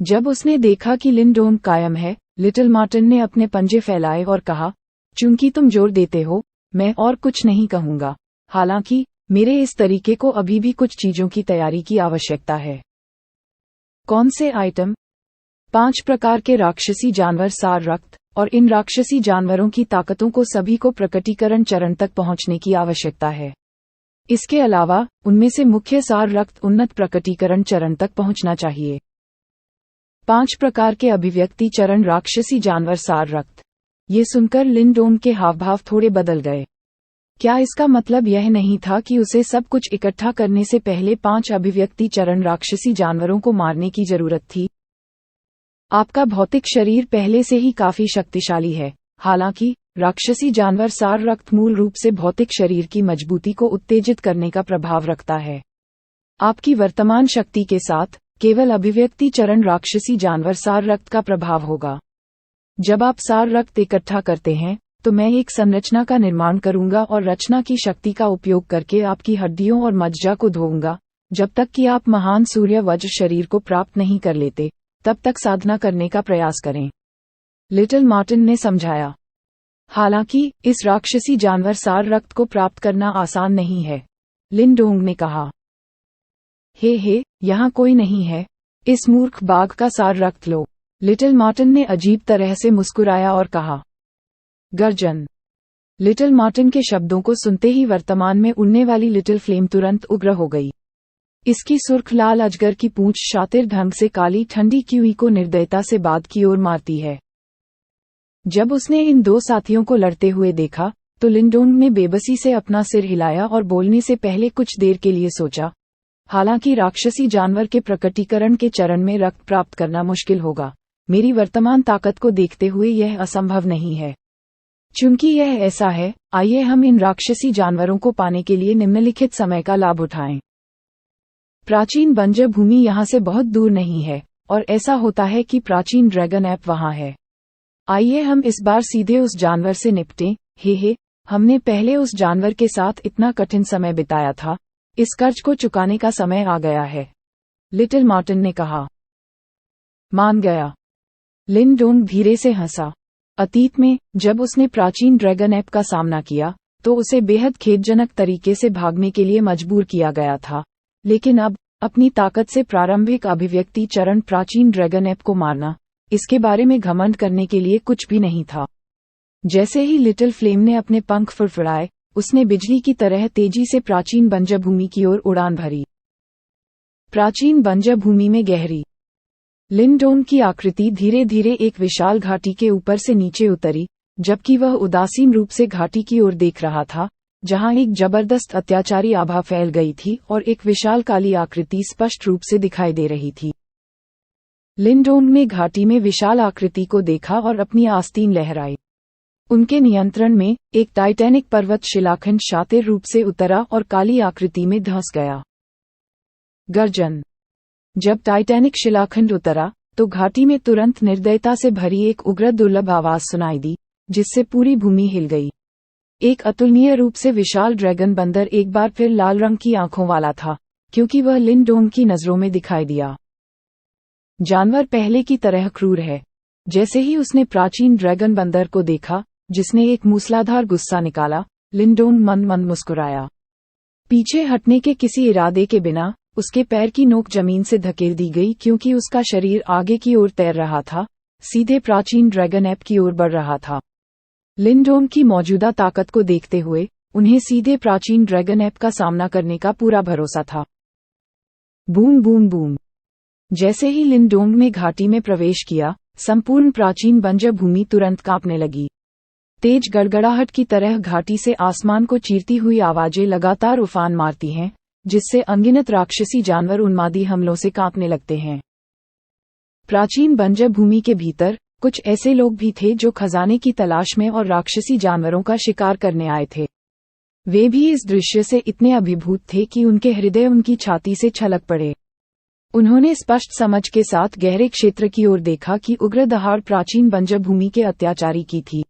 जब उसने देखा कि लिंडोंग कायम है, लिटिल मार्टिन ने अपने पंजे फैलाए और कहा, चूंकि तुम जोर देते हो, मैं और कुछ नहीं कहूंगा। हालांकि मेरे इस तरीके को अभी भी कुछ चीजों की तैयारी की आवश्यकता है। कौन से आइटम? 5 प्रकार के राक्षसी जानवर सार रक्त, और इन राक्षसी जानवरों की ताकतों को सभी को प्रकटीकरण चरण तक पहुंचने की आवश्यकता है। इसके अलावा उनमें से मुख्य सार रक्त उन्नत प्रकटीकरण चरण तक पहुंचना चाहिए। 5 प्रकार के अभिव्यक्ति चरण राक्षसी जानवर सार रक्त। ये सुनकर लिंडोंग के हावभाव थोड़े बदल गए। क्या इसका मतलब यह नहीं था कि उसे सब कुछ इकट्ठा करने से पहले 5 अभिव्यक्ति चरण राक्षसी जानवरों को मारने की जरूरत थी? आपका भौतिक शरीर पहले से ही काफी शक्तिशाली है। हालांकि राक्षसी जानवर सार रक्त मूल रूप से भौतिक शरीर की मजबूती को उत्तेजित करने का प्रभाव रखता है। आपकी वर्तमान शक्ति के साथ केवल अभिव्यक्ति चरण राक्षसी जानवर सार रक्त का प्रभाव होगा। जब आप सार रक्त इकट्ठा करते हैं, तो मैं एक संरचना का निर्माण करूंगा और रचना की शक्ति का उपयोग करके आपकी हड्डियों और मज्जा को धोऊंगा, जब तक कि आप महान सूर्य वज्र शरीर को प्राप्त नहीं कर लेते, तब तक साधना करने का प्रयास करें, लिटिल मार्टिन ने समझाया। हालांकि इस राक्षसी जानवर सार रक्त को प्राप्त करना आसान नहीं है, लिंडोंग ने कहा। हे, यहाँ कोई नहीं है। इस मूर्ख बाघ का सार रक्त लो, लिटिल मार्टिन ने अजीब तरह से मुस्कुराया और कहा। गर्जन। लिटिल मार्टिन के शब्दों को सुनते ही वर्तमान में उड़ने वाली लिटिल फ्लेम तुरंत उग्र हो गई। इसकी सुर्ख लाल अजगर की पूंछ शातिर ढंग से काली ठंडी कीवी को निर्दयता से बाद की ओर मारती है। जब उसने इन 2 साथियों को लड़ते हुए देखा, तो लिंडोंग ने बेबसी से अपना सिर हिलाया और बोलने से पहले कुछ देर के लिए सोचा। हालांकि राक्षसी जानवर के प्रकटीकरण के चरण में रक्त प्राप्त करना मुश्किल होगा, मेरी वर्तमान ताकत को देखते हुए यह असंभव नहीं है। चूंकि यह ऐसा है, आइए हम इन राक्षसी जानवरों को पाने के लिए निम्नलिखित समय का लाभ उठाएं। प्राचीन बंजर भूमि यहाँ से बहुत दूर नहीं है, और ऐसा होता है कि प्राचीन ड्रैगन ऐप वहाँ है। आइए हम इस बार सीधे उस जानवर से निपटें। हे, हमने पहले उस जानवर के साथ इतना कठिन समय बिताया था, इस कर्ज को चुकाने का समय आ गया है, लिटिल मार्टिन ने कहा। मान गया, लिंडोंग धीरे से हंसा। अतीत में जब उसने प्राचीन ड्रैगन ऐप का सामना किया, तो उसे बेहद खेदजनक तरीके से भागने के लिए मजबूर किया गया था, लेकिन अब अपनी ताकत से प्रारंभिक अभिव्यक्ति चरण प्राचीन ड्रैगन ऐप को मारना, इसके बारे में घमंड करने के लिए कुछ भी नहीं था। जैसे ही लिटिल फ्लेम ने अपने पंख फुड़फुड़ाए, उसने बिजली की तरह तेजी से प्राचीन बंजर भूमि की ओर उड़ान भरी। प्राचीन बंजर भूमि में गहरी लिंडोंग की आकृति धीरे धीरे एक विशाल घाटी के ऊपर से नीचे उतरी, जबकि वह उदासीन रूप से घाटी की ओर देख रहा था, जहां एक जबरदस्त अत्याचारी आभा फैल गई थी और एक विशाल काली आकृति स्पष्ट रूप से दिखाई दे रही थी। लिंडोंग ने घाटी में विशाल आकृति को देखा और अपनी आस्तीन लहराई। उनके नियंत्रण में एक टाइटैनिक पर्वत शिलाखंड शातिर रूप से उतरा और काली आकृति में धंस गया। गर्जन। जब टाइटैनिक शिलाखंड उतरा, तो घाटी में तुरंत निर्दयता से भरी एक उग्र दुर्लभ आवाज सुनाई दी, जिससे पूरी भूमि हिल गई। एक अतुलनीय रूप से विशाल ड्रैगन बंदर एक बार फिर लाल रंग की आंखों वाला था, क्योंकि वह लिंडोंग की नजरों में दिखाई दिया। जानवर पहले की तरह क्रूर है। जैसे ही उसने प्राचीन ड्रैगन बंदर को देखा, जिसने एक मूसलाधार गुस्सा निकाला, लिंडोंग मन मन मुस्कुराया। पीछे हटने के किसी इरादे के बिना उसके पैर की नोक जमीन से धकेल दी गई, क्योंकि उसका शरीर आगे की ओर तैर रहा था, सीधे प्राचीन ड्रैगन ऐप की ओर बढ़ रहा था। लिंडोंग की मौजूदा ताकत को देखते हुए उन्हें सीधे प्राचीन ड्रैगन ऐप का सामना करने का पूरा भरोसा था। Boom boom boom. जैसे ही लिंडोंग ने घाटी में प्रवेश किया, संपूर्ण प्राचीन बंजर भूमि तुरंत कांपने लगी। तेज गड़गड़ाहट की तरह घाटी से आसमान को चीरती हुई आवाजें लगातार उफान मारती हैं, जिससे अनगिनत राक्षसी जानवर उन्मादी हमलों से कांपने लगते हैं। प्राचीन बंजर भूमि के भीतर कुछ ऐसे लोग भी थे जो खजाने की तलाश में और राक्षसी जानवरों का शिकार करने आए थे। वे भी इस दृश्य से इतने अभिभूत थे कि उनके हृदय उनकी छाती से छलक पड़े। उन्होंने स्पष्ट समझ के साथ गहरे क्षेत्र की ओर देखा कि उग्र दहाड़ प्राचीन बंजर भूमि के अत्याचारी की थी।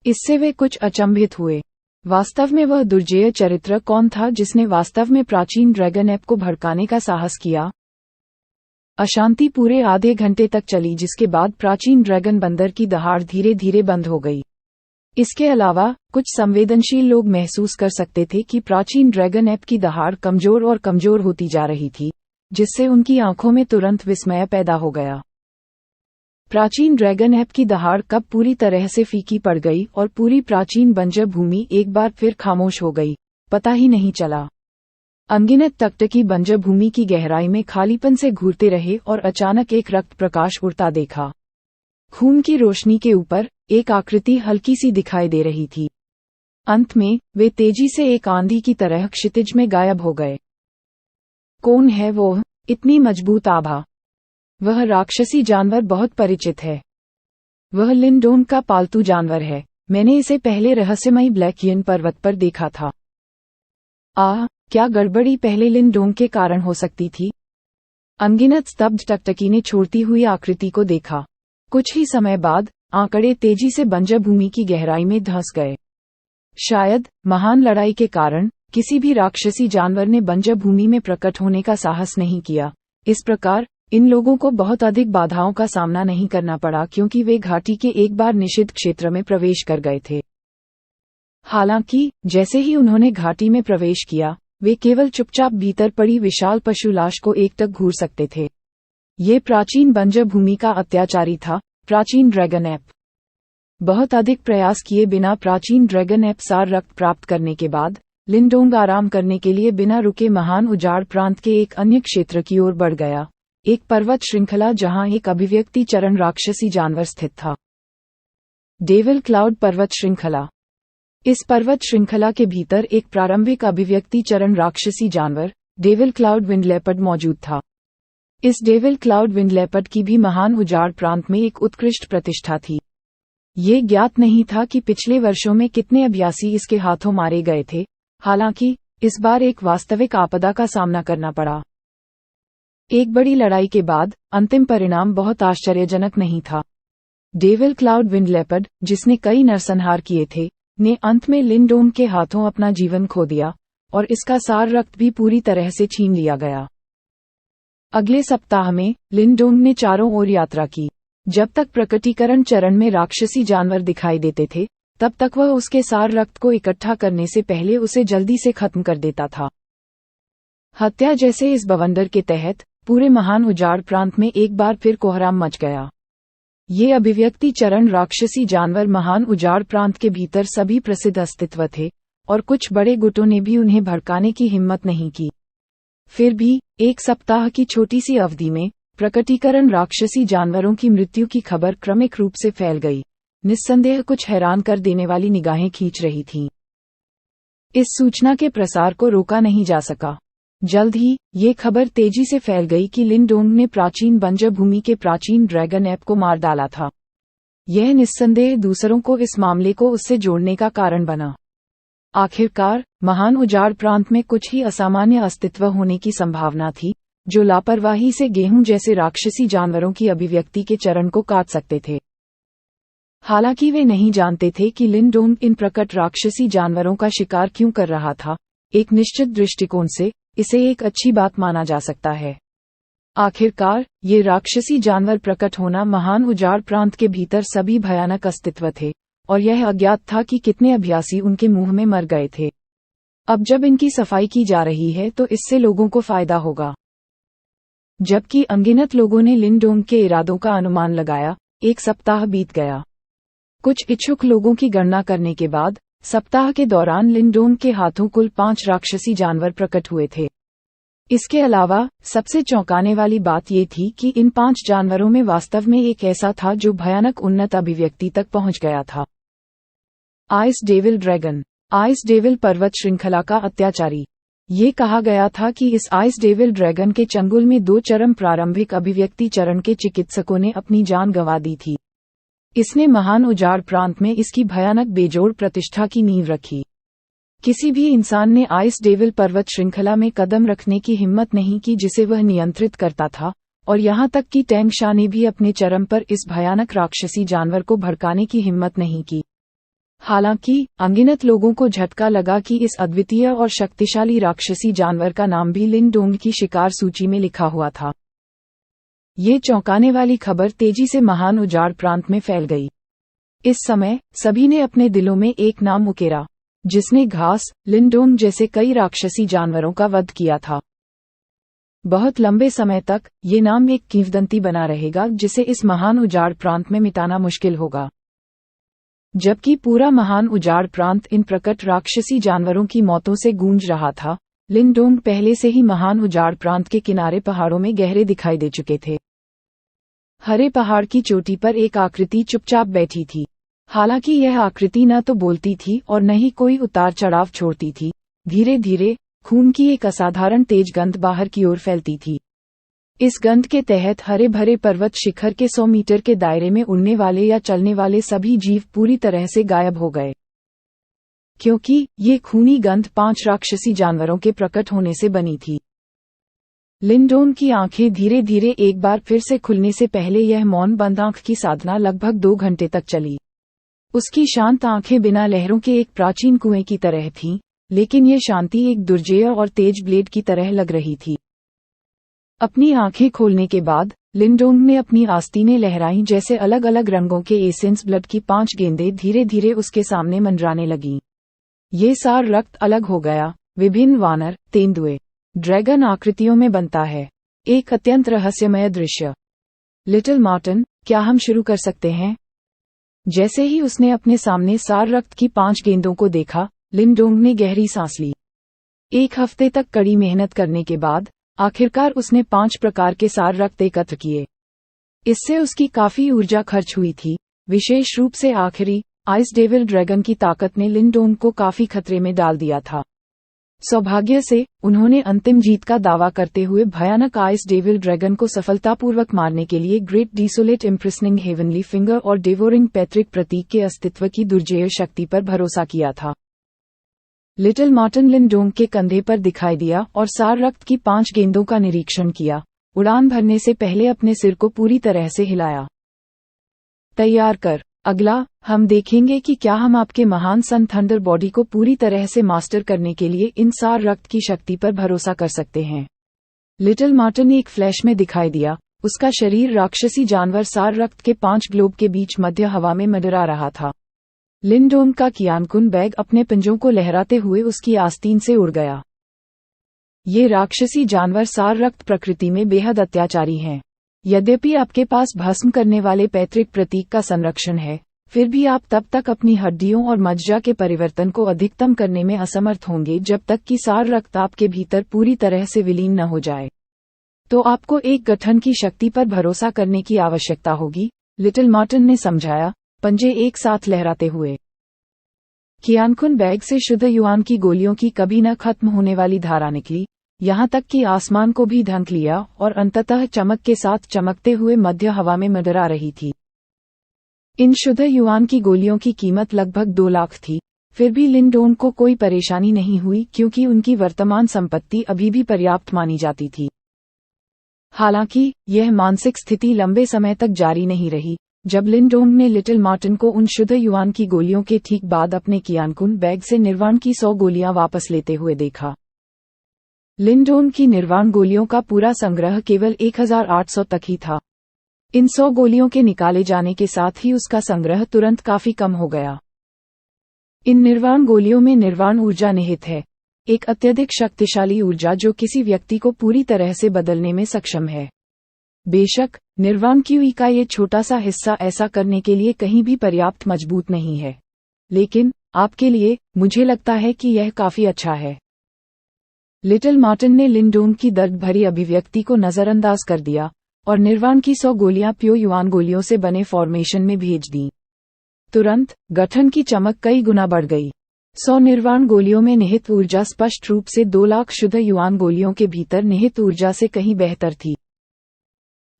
इससे वे कुछ अचंभित हुए। वास्तव में वह दुर्जेय चरित्र कौन था जिसने वास्तव में प्राचीन ड्रैगन ऐप को भड़काने का साहस किया? अशांति पूरे आधे घंटे तक चली, जिसके बाद प्राचीन ड्रैगन बंदर की दहाड़ धीरे धीरे बंद हो गई। इसके अलावा कुछ संवेदनशील लोग महसूस कर सकते थे कि प्राचीन ड्रैगन ऐप की दहाड़ कमजोर और कमजोर होती जा रही थी, जिससे उनकी आंखों में तुरंत विस्मय पैदा हो गया। प्राचीन ड्रैगन ऐप की दहाड़ कब पूरी तरह से फीकी पड़ गई और पूरी प्राचीन बंजर भूमि एक बार फिर खामोश हो गई, पता ही नहीं चला। अनगिनत टकटकी बंजर भूमि की गहराई में खालीपन से घूरते रहे और अचानक एक रक्त प्रकाश उड़ता देखा। खून की रोशनी के ऊपर एक आकृति हल्की सी दिखाई दे रही थी। अंत में वे तेजी से एक आंधी की तरह क्षितिज में गायब हो गए। कौन है वो? इतनी मजबूत आभा। वह राक्षसी जानवर बहुत परिचित है। वह लिंडोन का पालतू जानवर है। मैंने इसे पहले रहस्यमयी ब्लैकियन पर्वत पर देखा था। क्या गड़बड़ी पहले लिंडोन के कारण हो सकती थी? अनगिनत स्तब्ध टकटकी ने छोड़ती हुई आकृति को देखा। कुछ ही समय बाद आंकड़े तेजी से बंजर भूमि की गहराई में धंस गए। शायद महान लड़ाई के कारण किसी भी राक्षसी जानवर ने बंजर भूमि में प्रकट होने का साहस नहीं किया। इस प्रकार इन लोगों को बहुत अधिक बाधाओं का सामना नहीं करना पड़ा, क्योंकि वे घाटी के एक बार निषिद्ध क्षेत्र में प्रवेश कर गए थे। हालांकि जैसे ही उन्होंने घाटी में प्रवेश किया, वे केवल चुपचाप भीतर पड़ी विशाल पशु लाश को एकटक घूर सकते थे। ये प्राचीन बंजर भूमि का अत्याचारी था, प्राचीन ड्रैगन ऐप। बहुत अधिक प्रयास किए बिना प्राचीन ड्रैगन ऐप सार रक्त प्राप्त करने के बाद लिंडोंग आराम करने के लिए बिना रुके महान उजाड़ प्रांत के एक अन्य क्षेत्र की ओर बढ़ गया, एक पर्वत श्रृंखला जहां एक अभिव्यक्ति चरण राक्षसी जानवर स्थित था। डेविल क्लाउड पर्वत श्रृंखला। इस पर्वत श्रृंखला के भीतर एक प्रारंभिक अभिव्यक्ति चरण राक्षसी जानवर डेविल क्लाउड विंड लेपर्ड मौजूद था। इस डेविल क्लाउड विंड लेपर्ड की भी महान उजाड़ प्रांत में एक उत्कृष्ट प्रतिष्ठा थी। ये ज्ञात नहीं था कि पिछले वर्षों में कितने अभ्यासी इसके हाथों मारे गए थे। हालांकि इस बार एक वास्तविक आपदा का सामना करना पड़ा। एक बड़ी लड़ाई के बाद अंतिम परिणाम बहुत आश्चर्यजनक नहीं था। डेविल क्लाउड विंड लेपर्ड, जिसने कई नरसंहार किए थे, ने अंत में लिंडोंग के हाथों अपना जीवन खो दिया और इसका सार रक्त भी पूरी तरह से छीन लिया गया। अगले सप्ताह में लिंडोंग ने चारों ओर यात्रा की। जब तक प्रकटीकरण चरण में राक्षसी जानवर दिखाई देते थे, तब तक वह उसके सार रक्त को इकट्ठा करने से पहले उसे जल्दी से खत्म कर देता था। हत्या जैसे इस बवंडर के तहत पूरे महान उजाड़ प्रांत में एक बार फिर कोहराम मच गया। ये अभिव्यक्ति चरण राक्षसी जानवर महान उजाड़ प्रांत के भीतर सभी प्रसिद्ध अस्तित्व थे और कुछ बड़े गुटों ने भी उन्हें भड़काने की हिम्मत नहीं की। फिर भी एक सप्ताह की छोटी सी अवधि में प्रकटीकरण राक्षसी जानवरों की मृत्यु की खबर क्रमिक रूप से फैल गई। निस्संदेह कुछ हैरान कर देने वाली निगाहें खींच रही थीं। इस सूचना के प्रसार को रोका नहीं जा सका। जल्द ही ये खबर तेजी से फैल गई कि लिंडोंग ने प्राचीन बंजर भूमि के प्राचीन ड्रैगन ऐप को मार डाला था। यह निस्संदेह दूसरों को इस मामले को उससे जोड़ने का कारण बना। आखिरकार महान उजाड़ प्रांत में कुछ ही असामान्य अस्तित्व होने की संभावना थी, जो लापरवाही से गेहूं जैसे राक्षसी जानवरों की अभिव्यक्ति के चरण को काट सकते थे। हालांकि वे नहीं जानते थे कि लिंडोंग इन प्रकट राक्षसी जानवरों का शिकार क्यों कर रहा था। एक निश्चित दृष्टिकोण से इसे एक अच्छी बात माना जा सकता है। आखिरकार ये राक्षसी जानवर प्रकट होना महान उजाड़ प्रांत के भीतर सभी भयानक अस्तित्व थे, और यह अज्ञात था कि कितने अभ्यासी उनके मुंह में मर गए थे। अब जब इनकी सफाई की जा रही है तो इससे लोगों को फायदा होगा। जबकि अनगिनत लोगों ने लिंडोंग के इरादों का अनुमान लगाया, एक सप्ताह बीत गया। कुछ इच्छुक लोगों की गणना करने के बाद सप्ताह के दौरान लिंडोंग के हाथों कुल 5 राक्षसी जानवर प्रकट हुए थे। इसके अलावा सबसे चौंकाने वाली बात ये थी कि इन 5 जानवरों में वास्तव में एक ऐसा था जो भयानक उन्नत अभिव्यक्ति तक पहुंच गया था। Ice devil dragon. Ice devil पर्वत श्रृंखला का अत्याचारी। ये कहा गया था कि इस आइस डेविल ड्रैगन के चंगुल में 2 चरम प्रारंभिक अभिव्यक्ति चरण के चिकित्सकों ने अपनी जान गंवा दी थी। इसने महान उजाड़ प्रांत में इसकी भयानक बेजोड़ प्रतिष्ठा की नींव रखी। किसी भी इंसान ने आइस डेविल पर्वत श्रृंखला में कदम रखने की हिम्मत नहीं की जिसे वह नियंत्रित करता था, और यहाँ तक कि टैंग शा ने भी अपने चरम पर इस भयानक राक्षसी जानवर को भड़काने की हिम्मत नहीं की। हालांकि अनगिनत लोगों को झटका लगा कि इस अद्वितीय और शक्तिशाली राक्षसी जानवर का नाम भी लिंडोंग की शिकार सूची में लिखा हुआ था। ये चौंकाने वाली खबर तेजी से महान उजाड़ प्रांत में फैल गई। इस समय सभी ने अपने दिलों में एक नाम उकेरा, जिसने घास, लिंडोंग जैसे कई राक्षसी जानवरों का वध किया था। बहुत लंबे समय तक ये नाम एक किंवदंती बना रहेगा, जिसे इस महान उजाड़ प्रांत में मिटाना मुश्किल होगा। जबकि पूरा महान उजाड़ प्रांत इन प्रकट राक्षसी जानवरों की मौतों से गूंज रहा था, लिंडोंग पहले से ही महान उजाड़ प्रांत के किनारे पहाड़ों में गहरे दिखाई दे चुके थे। हरे पहाड़ की चोटी पर एक आकृति चुपचाप बैठी थी। हालांकि यह आकृति न तो बोलती थी और न ही कोई उतार चढ़ाव छोड़ती थी। धीरे धीरे खून की एक असाधारण तेज गंध बाहर की ओर फैलती थी। इस गंध के तहत हरे भरे पर्वत शिखर के 100 मीटर के दायरे में उड़ने वाले या चलने वाले सभी जीव पूरी तरह से गायब हो गए, क्योंकि ये खूनी गंध 5 राक्षसी जानवरों के प्रकट होने से बनी थी। लिंडोंग की आंखें धीरे धीरे एक बार फिर से खुलने से पहले यह मौन बंद आंख की साधना लगभग 2 घंटे तक चली। उसकी शांत आंखें बिना लहरों के एक प्राचीन कुएं की तरह थीं, लेकिन ये शांति एक दुर्जेय और तेज ब्लेड की तरह लग रही थी। अपनी आंखें खोलने के बाद लिंडोंग ने अपनी आस्तीनें लहराईं, जैसे अलग अलग रंगों के एसेंस ब्लड की 5 गेंदें धीरे धीरे उसके सामने मंडराने लगीं। ये सार रक्त अलग हो गया, विभिन्न वानर, तेंदुए, ड्रैगन आकृतियों में बनता है। एक अत्यंत रहस्यमय दृश्य। लिटिल मार्टिन, क्या हम शुरू कर सकते हैं? जैसे ही उसने अपने सामने सार रक्त की 5 गेंदों को देखा, लिंडोंग ने गहरी सांस ली। 1 हफ्ते तक कड़ी मेहनत करने के बाद आखिरकार उसने 5 प्रकार के सार रक्त एकत्र किए। इससे उसकी काफी ऊर्जा खर्च हुई थी। विशेष रूप से आखिरी आइस डेविल ड्रैगन की ताकत ने लिंडोंग को काफी खतरे में डाल दिया था। सौभाग्य से उन्होंने अंतिम जीत का दावा करते हुए भयानक आइस डेविल ड्रैगन को सफलतापूर्वक मारने के लिए ग्रेट डिसोलेट इम्प्रेसनिंग हेवनली फिंगर और डेवोरिंग पैट्रिक प्रतीक के अस्तित्व की दुर्जेय शक्ति पर भरोसा किया था। लिटिल मार्टिन लिंडोंग के कंधे पर दिखाई दिया और सार रक्त की 5 गेंदों का निरीक्षण किया। उड़ान भरने से पहले अपने सिर को पूरी तरह से हिलाया। तैयार कर। अगला हम देखेंगे कि क्या हम आपके महान सन थंडर बॉडी को पूरी तरह से मास्टर करने के लिए इन सार रक्त की शक्ति पर भरोसा कर सकते हैं। लिटिल मार्टिन एक फ्लैश में दिखाई दिया। उसका शरीर राक्षसी जानवर सार रक्त के 5 ग्लोब के बीच मध्य हवा में मंडरा रहा था। लिंडोंग का कियानकुन बैग अपने पंजों को लहराते हुए उसकी आस्तीन से उड़ गया। ये राक्षसी जानवर सार रक्त प्रकृति में बेहद अत्याचारी हैं। यद्यपि आपके पास भस्म करने वाले पैतृक प्रतीक का संरक्षण है, फिर भी आप तब तक अपनी हड्डियों और मज्जा के परिवर्तन को अधिकतम करने में असमर्थ होंगे जब तक कि सार रक्त आपके भीतर पूरी तरह से विलीन न हो जाए। तो आपको एक गठन की शक्ति पर भरोसा करने की आवश्यकता होगी, लिटिल मार्टिन ने समझाया, पंजे एक साथ लहराते हुए। कियानकुन बैग से शुद्ध युआन की गोलियों की कभी न खत्म होने वाली धारा निकली, यहाँ तक कि आसमान को भी ढंक लिया और अंततः चमक के साथ चमकते हुए मध्य हवा में मंडरा रही थी। इन शुद्ध युआन की गोलियों की कीमत लगभग 2 लाख थी। फिर भी लिंडोंग को कोई परेशानी नहीं हुई, क्योंकि उनकी वर्तमान संपत्ति अभी भी पर्याप्त मानी जाती थी। हालांकि यह मानसिक स्थिति लंबे समय तक जारी नहीं रही। जब लिंडोंग ने लिटिल मार्टिन को उन शुद्ध युआन की गोलियों के ठीक बाद अपने कियानकुन बैग से निर्वाण की 100 गोलियां वापस लेते हुए देखा। लिंडोंग की निर्वाण गोलियों का पूरा संग्रह केवल 1800 तक ही था। इन 100 गोलियों के निकाले जाने के साथ ही उसका संग्रह तुरंत काफी कम हो गया। इन निर्वाण गोलियों में निर्वाण ऊर्जा निहित है, एक अत्यधिक शक्तिशाली ऊर्जा जो किसी व्यक्ति को पूरी तरह से बदलने में सक्षम है। बेशक निर्वाण क्यूई का ये छोटा सा हिस्सा ऐसा करने के लिए कहीं भी पर्याप्त मजबूत नहीं है, लेकिन आपके लिए मुझे लगता है कि यह काफी अच्छा है। लिटिल मार्टिन ने लिंडोंग की दर्द भरी अभिव्यक्ति को नजरअंदाज कर दिया और निर्वाण की 100 गोलियां प्यो युआन गोलियों से बने फॉर्मेशन में भेज दी। तुरंत गठन की चमक कई गुना बढ़ गई। 100 निर्वाण गोलियों में निहित ऊर्जा स्पष्ट रूप से 2 लाख शुद्ध युआन गोलियों के भीतर निहित ऊर्जा से कहीं बेहतर थी।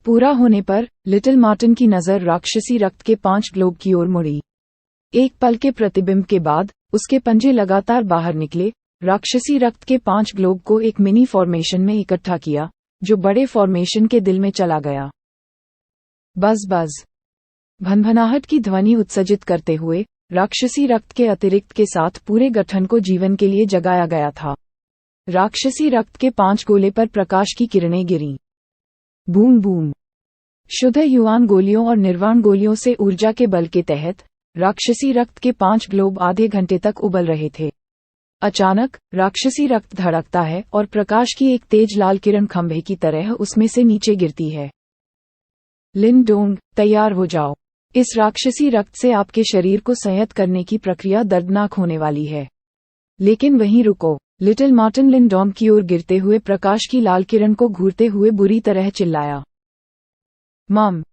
पूरा होने पर लिटिल मार्टिन की नजर राक्षसी रक्त के 5 ग्लोब की ओर मुड़ी। एक पल के प्रतिबिंब के बाद उसके पंजे लगातार बाहर निकले, राक्षसी रक्त के 5 ग्लोब को एक मिनी फॉर्मेशन में इकट्ठा किया, जो बड़े फॉर्मेशन के दिल में चला गया। बज बज भनभनाहट की ध्वनि उत्सर्जित करते हुए राक्षसी रक्त के अतिरिक्त के साथ पूरे गठन को जीवन के लिए जगाया गया था। राक्षसी रक्त के 5 गोले पर प्रकाश की किरणें गिरीं। Boom boom. शुद्ध युआन गोलियों और निर्वाण गोलियों से ऊर्जा के बल के तहत राक्षसी रक्त के 5 ग्लोब आधे घंटे तक उबल रहे थे। अचानक राक्षसी रक्त धड़कता है और प्रकाश की एक तेज लाल किरण खंभे की तरह उसमें से नीचे गिरती है। लिन डोंग, तैयार हो जाओ। इस राक्षसी रक्त से आपके शरीर को संयत करने की प्रक्रिया दर्दनाक होने वाली है। लेकिन वहीं रुको। लिटिल मार्टिन लिन डोंग की ओर गिरते हुए प्रकाश की लाल किरण को घूरते हुए बुरी तरह चिल्लाया। मम।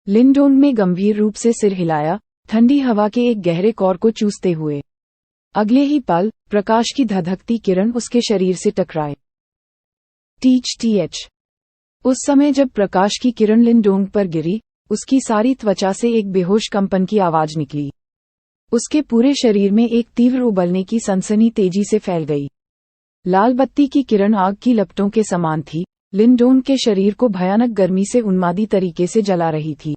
लिन डोंग ने गंभीर रूप से सिर हिलाया, ठंडी हवा के एक गहरे कौर को चूसते हुए। अगले ही पल प्रकाश की धधकती किरण उसके शरीर से टकराए। टीच। उस समय जब प्रकाश की किरण लिन डोंग पर गिरी, उसकी सारी त्वचा से एक बेहोश कंपन की आवाज निकली। उसके पूरे शरीर में एक तीव्र उबलने की सनसनी तेजी से फैल गई। लाल बत्ती की किरण आग की लपटों के समान थी। लिन डोंग के शरीर को भयानक गर्मी से उन्मादी तरीके से जला रही थी।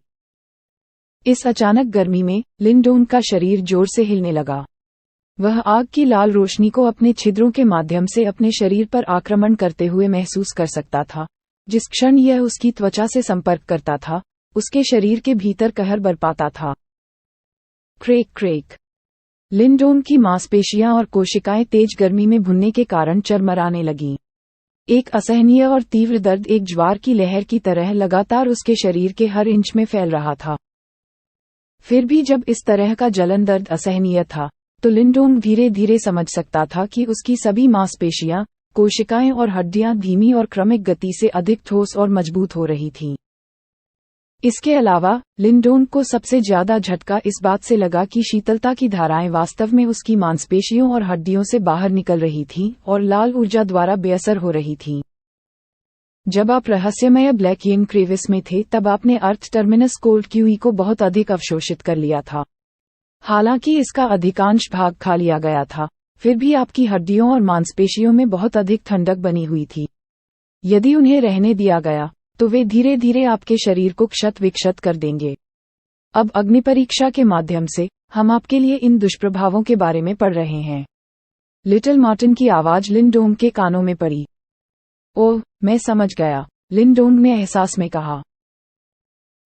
इस अचानक गर्मी में लिन डोंग का शरीर जोर से हिलने लगा। वह आग की लाल रोशनी को अपने छिद्रों के माध्यम से अपने शरीर पर आक्रमण करते हुए महसूस कर सकता था। जिस क्षण यह उसकी त्वचा से संपर्क करता था, उसके शरीर के भीतर कहर बरपाता था। क्रेक। लिन डोंग की मांसपेशियां और कोशिकाएं तेज गर्मी में भुनने के कारण चरमराने लगीं। एक असहनीय और तीव्र दर्द एक ज्वार की लहर की तरह लगातार उसके शरीर के हर इंच में फैल रहा था। फिर भी जब इस तरह का जलन दर्द असहनीय था, तो लिन डोंग धीरे धीरे समझ सकता था कि उसकी सभी मांसपेशियां, कोशिकाएं और हड्डियां धीमी और क्रमिक गति से अधिक ठोस और मजबूत हो रही थीं। इसके अलावा लिन डोंग को सबसे ज्यादा झटका इस बात से लगा कि शीतलता की धाराएं वास्तव में उसकी मांसपेशियों और हड्डियों से बाहर निकल रही थीं और लाल ऊर्जा द्वारा बेअसर हो रही थीं। जब आप रहस्यमय ब्लैक येन क्रेविस में थे, तब आपने अर्थ टर्मिनस कोल्ड क्यूई को बहुत अधिक अवशोषित कर लिया था। हालांकि इसका अधिकांश भाग खा लिया गया था, फिर भी आपकी हड्डियों और मांसपेशियों में बहुत अधिक ठंडक बनी हुई थी। यदि उन्हें रहने दिया गया, तो वे धीरे धीरे आपके शरीर को क्षत विक्षत कर देंगे। अब अग्निपरीक्षा के माध्यम से हम आपके लिए इन दुष्प्रभावों के बारे में पढ़ रहे हैं। लिटिल मार्टिन की आवाज लिन डोंग के कानों में पड़ी। ओह, मैं समझ गया, लिन डोंग ने एहसास में कहा।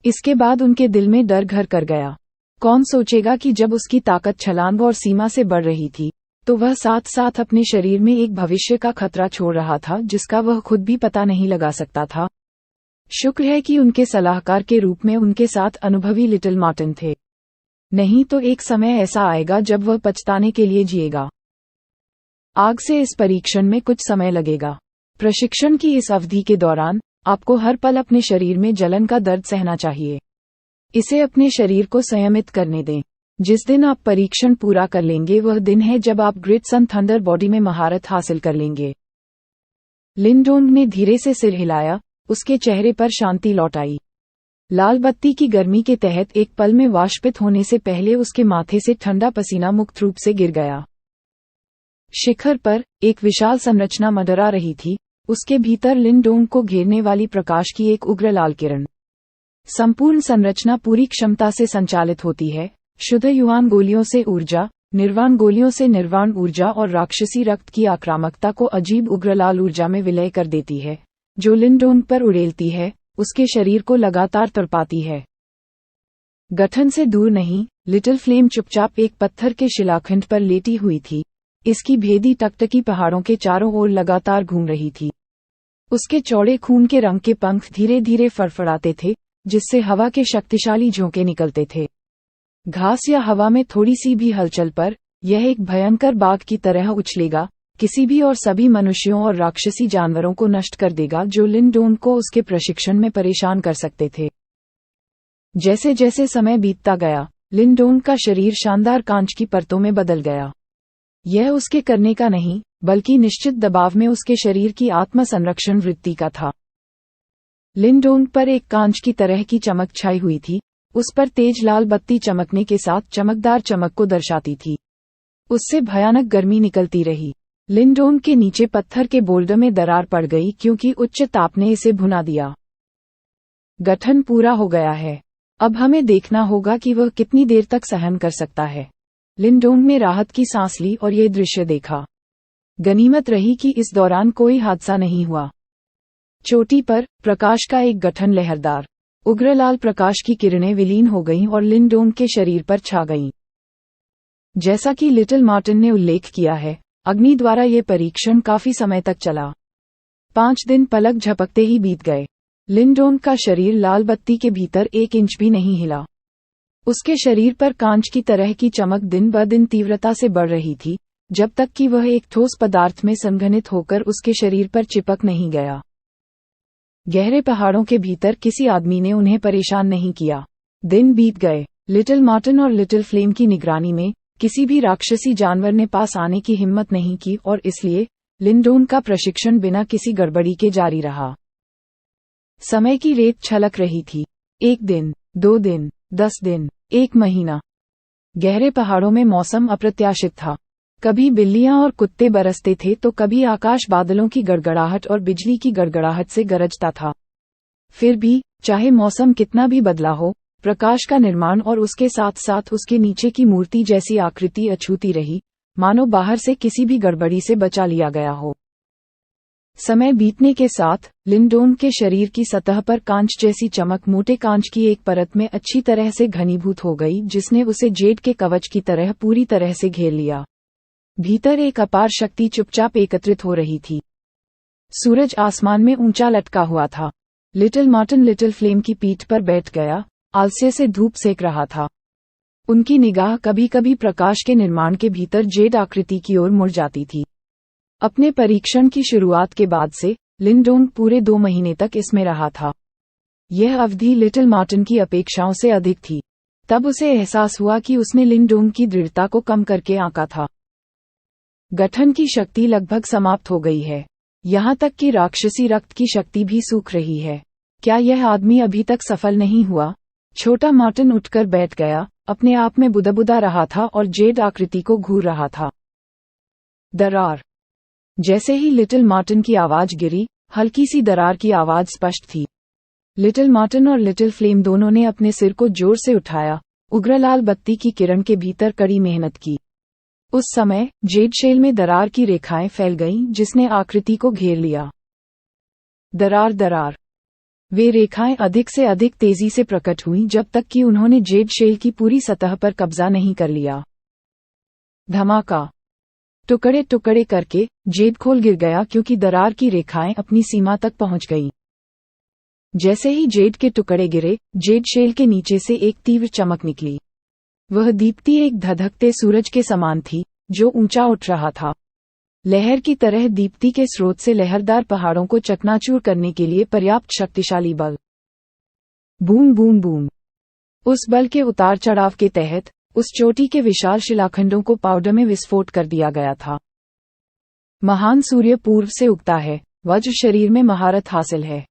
इसके बाद उनके दिल में डर घर कर गया। कौन सोचेगा कि जब उसकी ताकत छलांग और सीमा से बढ़ रही थी, तो वह साथ साथ अपने शरीर में एक भविष्य का खतरा छोड़ रहा था जिसका वह खुद भी पता नहीं लगा सकता था। शुक्र है कि उनके सलाहकार के रूप में उनके साथ अनुभवी लिटिल मार्टिन थे। नहीं तो एक समय ऐसा आएगा जब वह पछताने के लिए जिएगा। आग से इस परीक्षण में कुछ समय लगेगा। प्रशिक्षण की इस अवधि के दौरान आपको हर पल अपने शरीर में जलन का दर्द सहना चाहिए। इसे अपने शरीर को संयमित करने दें। जिस दिन आप परीक्षण पूरा कर लेंगे, वह दिन है जब आप ग्रेट सन थंडर बॉडी में महारत हासिल कर लेंगे। लिन डोंग ने धीरे से सिर हिलाया, उसके चेहरे पर शांति लौट आई। लाल बत्ती की गर्मी के तहत एक पल में वाष्पित होने से पहले उसके माथे से ठंडा पसीना मुक्त रूप से गिर गया। शिखर पर एक विशाल संरचना मंडरा रही थी, उसके भीतर लिन डोंग को घेरने वाली प्रकाश की एक उग्र लाल किरण। संपूर्ण संरचना पूरी क्षमता से संचालित होती है, शुद्ध युआन गोलियों से ऊर्जा, निर्वाण गोलियों से निर्वाण ऊर्जा और राक्षसी रक्त की आक्रामकता को अजीब उग्र लाल ऊर्जा में विलय कर देती है, जो लिन डोंग पर उड़ेलती है, उसके शरीर को लगातार तड़पाती है। गठन से दूर नहीं, लिटिल फ्लेम चुपचाप एक पत्थर के शिलाखंड पर लेटी हुई थी। इसकी भेदी टकटकी पहाड़ों के चारों ओर लगातार घूम रही थी। उसके चौड़े खून के रंग के पंख धीरे धीरे फड़फड़ाते थे, जिससे हवा के शक्तिशाली झोंके निकलते थे। घास या हवा में थोड़ी सी भी हलचल पर यह एक भयंकर बाघ की तरह उछलेगा, किसी भी और सभी मनुष्यों और राक्षसी जानवरों को नष्ट कर देगा जो लिन डोंग को उसके प्रशिक्षण में परेशान कर सकते थे। जैसे जैसे समय बीतता गया, लिन डोंग का शरीर शानदार कांच की परतों में बदल गया। यह उसके करने का नहीं, बल्कि निश्चित दबाव में उसके शरीर की आत्म संरक्षण वृत्ति का था। लिन डोंग पर एक कांच की तरह की चमक छाई हुई थी, उस पर तेज लाल बत्ती चमकने के साथ चमकदार चमक को दर्शाती थी। उससे भयानक गर्मी निकलती रही। लिन डोंग के नीचे पत्थर के बोल्डर में दरार पड़ गई क्योंकि उच्च ताप ने इसे भुना दिया। गठन पूरा हो गया है। अब हमें देखना होगा कि वह कितनी देर तक सहन कर सकता है। लिन डोंग ने राहत की सांस ली और यह दृश्य देखा। गनीमत रही कि इस दौरान कोई हादसा नहीं हुआ। चोटी पर प्रकाश का एक गठन लहरदार उग्र लाल प्रकाश की किरणें विलीन हो गईं और लिंडोम के शरीर पर छा गईं। जैसा कि लिटिल मार्टिन ने उल्लेख किया है, अग्नि द्वारा ये परीक्षण काफी समय तक चला। 5 दिन पलक झपकते ही बीत गए। लिंडोम का शरीर लाल बत्ती के भीतर 1 इंच भी नहीं हिला। उसके शरीर पर कांच की तरह की चमक दिन ब दिन तीव्रता से बढ़ रही थी, जब तक कि वह एक ठोस पदार्थ में संघनित होकर उसके शरीर पर चिपक नहीं गया। गहरे पहाड़ों के भीतर किसी आदमी ने उन्हें परेशान नहीं किया। दिन बीत गए। लिटिल मार्टिन और लिटिल फ्लेम की निगरानी में किसी भी राक्षसी जानवर ने पास आने की हिम्मत नहीं की और इसलिए लिंडोम का प्रशिक्षण बिना किसी गड़बड़ी के जारी रहा। समय की रेत छलक रही थी। 1 दिन, 2 दिन, 10 दिन, 1 महीना। गहरे पहाड़ों में मौसम अप्रत्याशित था। कभी बिल्लियां और कुत्ते बरसते थे तो कभी आकाश बादलों की गड़गड़ाहट और बिजली की गड़गड़ाहट से गरजता था। फिर भी, चाहे मौसम कितना भी बदला हो, प्रकाश का निर्माण और उसके साथ साथ उसके नीचे की मूर्ति जैसी आकृति अछूती रही, मानो बाहर से किसी भी गड़बड़ी से बचा लिया गया हो। समय बीतने के साथ लिंडोम के शरीर की सतह पर कांच जैसी चमक मोटे कांच की एक परत में अच्छी तरह से घनीभूत हो गई, जिसने उसे जेड के कवच की तरह पूरी तरह से घेर लिया। भीतर एक अपार शक्ति चुपचाप एकत्रित हो रही थी। सूरज आसमान में ऊंचा लटका हुआ था। लिटिल मार्टिन लिटिल फ्लेम की पीठ पर बैठ गया, आलस्य से धूप सेक रहा था। उनकी निगाह कभी कभी प्रकाश के निर्माण के भीतर जेड आकृति की ओर मुड़ जाती थी। अपने परीक्षण की शुरुआत के बाद से लिंडोम पूरे 2 महीने तक इसमें रहा था। यह अवधि लिटिल मार्टिन की अपेक्षाओं से अधिक थी। तब उसे एहसास हुआ कि उसने लिंडोम की दृढ़ता को कम करके आंका था। गठन की शक्ति लगभग समाप्त हो गई है। यहाँ तक कि राक्षसी रक्त की शक्ति भी सूख रही है। क्या यह आदमी अभी तक सफल नहीं हुआ? छोटा मार्टिन उठकर बैठ गया, अपने आप में बुदबुदा रहा था और जेड आकृति को घूर रहा था। दरार। जैसे ही लिटिल मार्टिन की आवाज गिरी, हल्की सी दरार की आवाज स्पष्ट थी। लिटिल मार्टिन और लिटिल फ्लेम दोनों ने अपने सिर को जोर से उठाया, उग्र लाल बत्ती की किरण के भीतर कड़ी मेहनत की। उस समय जेड शेल में दरार की रेखाएं फैल गईं, जिसने आकृति को घेर लिया। दरार दरार। वे रेखाएं अधिक से अधिक तेजी से प्रकट हुईं जब तक कि उन्होंने जेड शेल की पूरी सतह पर कब्जा नहीं कर लिया। धमाका। टुकड़े टुकड़े करके जेड खोल गिर गया क्योंकि दरार की रेखाएं अपनी सीमा तक पहुंच गईं। जैसे ही जेड के टुकड़े गिरे, जेड शेल के नीचे से एक तीव्र चमक निकली। वह दीप्ति एक धधकते सूरज के समान थी, जो ऊंचा उठ रहा था। लहर की तरह दीप्ति के स्रोत से लहरदार पहाड़ों को चकनाचूर करने के लिए पर्याप्त शक्तिशाली बल। Boom boom boom. उस बल के उतार चढ़ाव के तहत उस चोटी के विशाल शिलाखंडों को पाउडर में विस्फोट कर दिया गया था। महान सूर्य पूर्व से उगता है, वज्र शरीर में महारत हासिल है।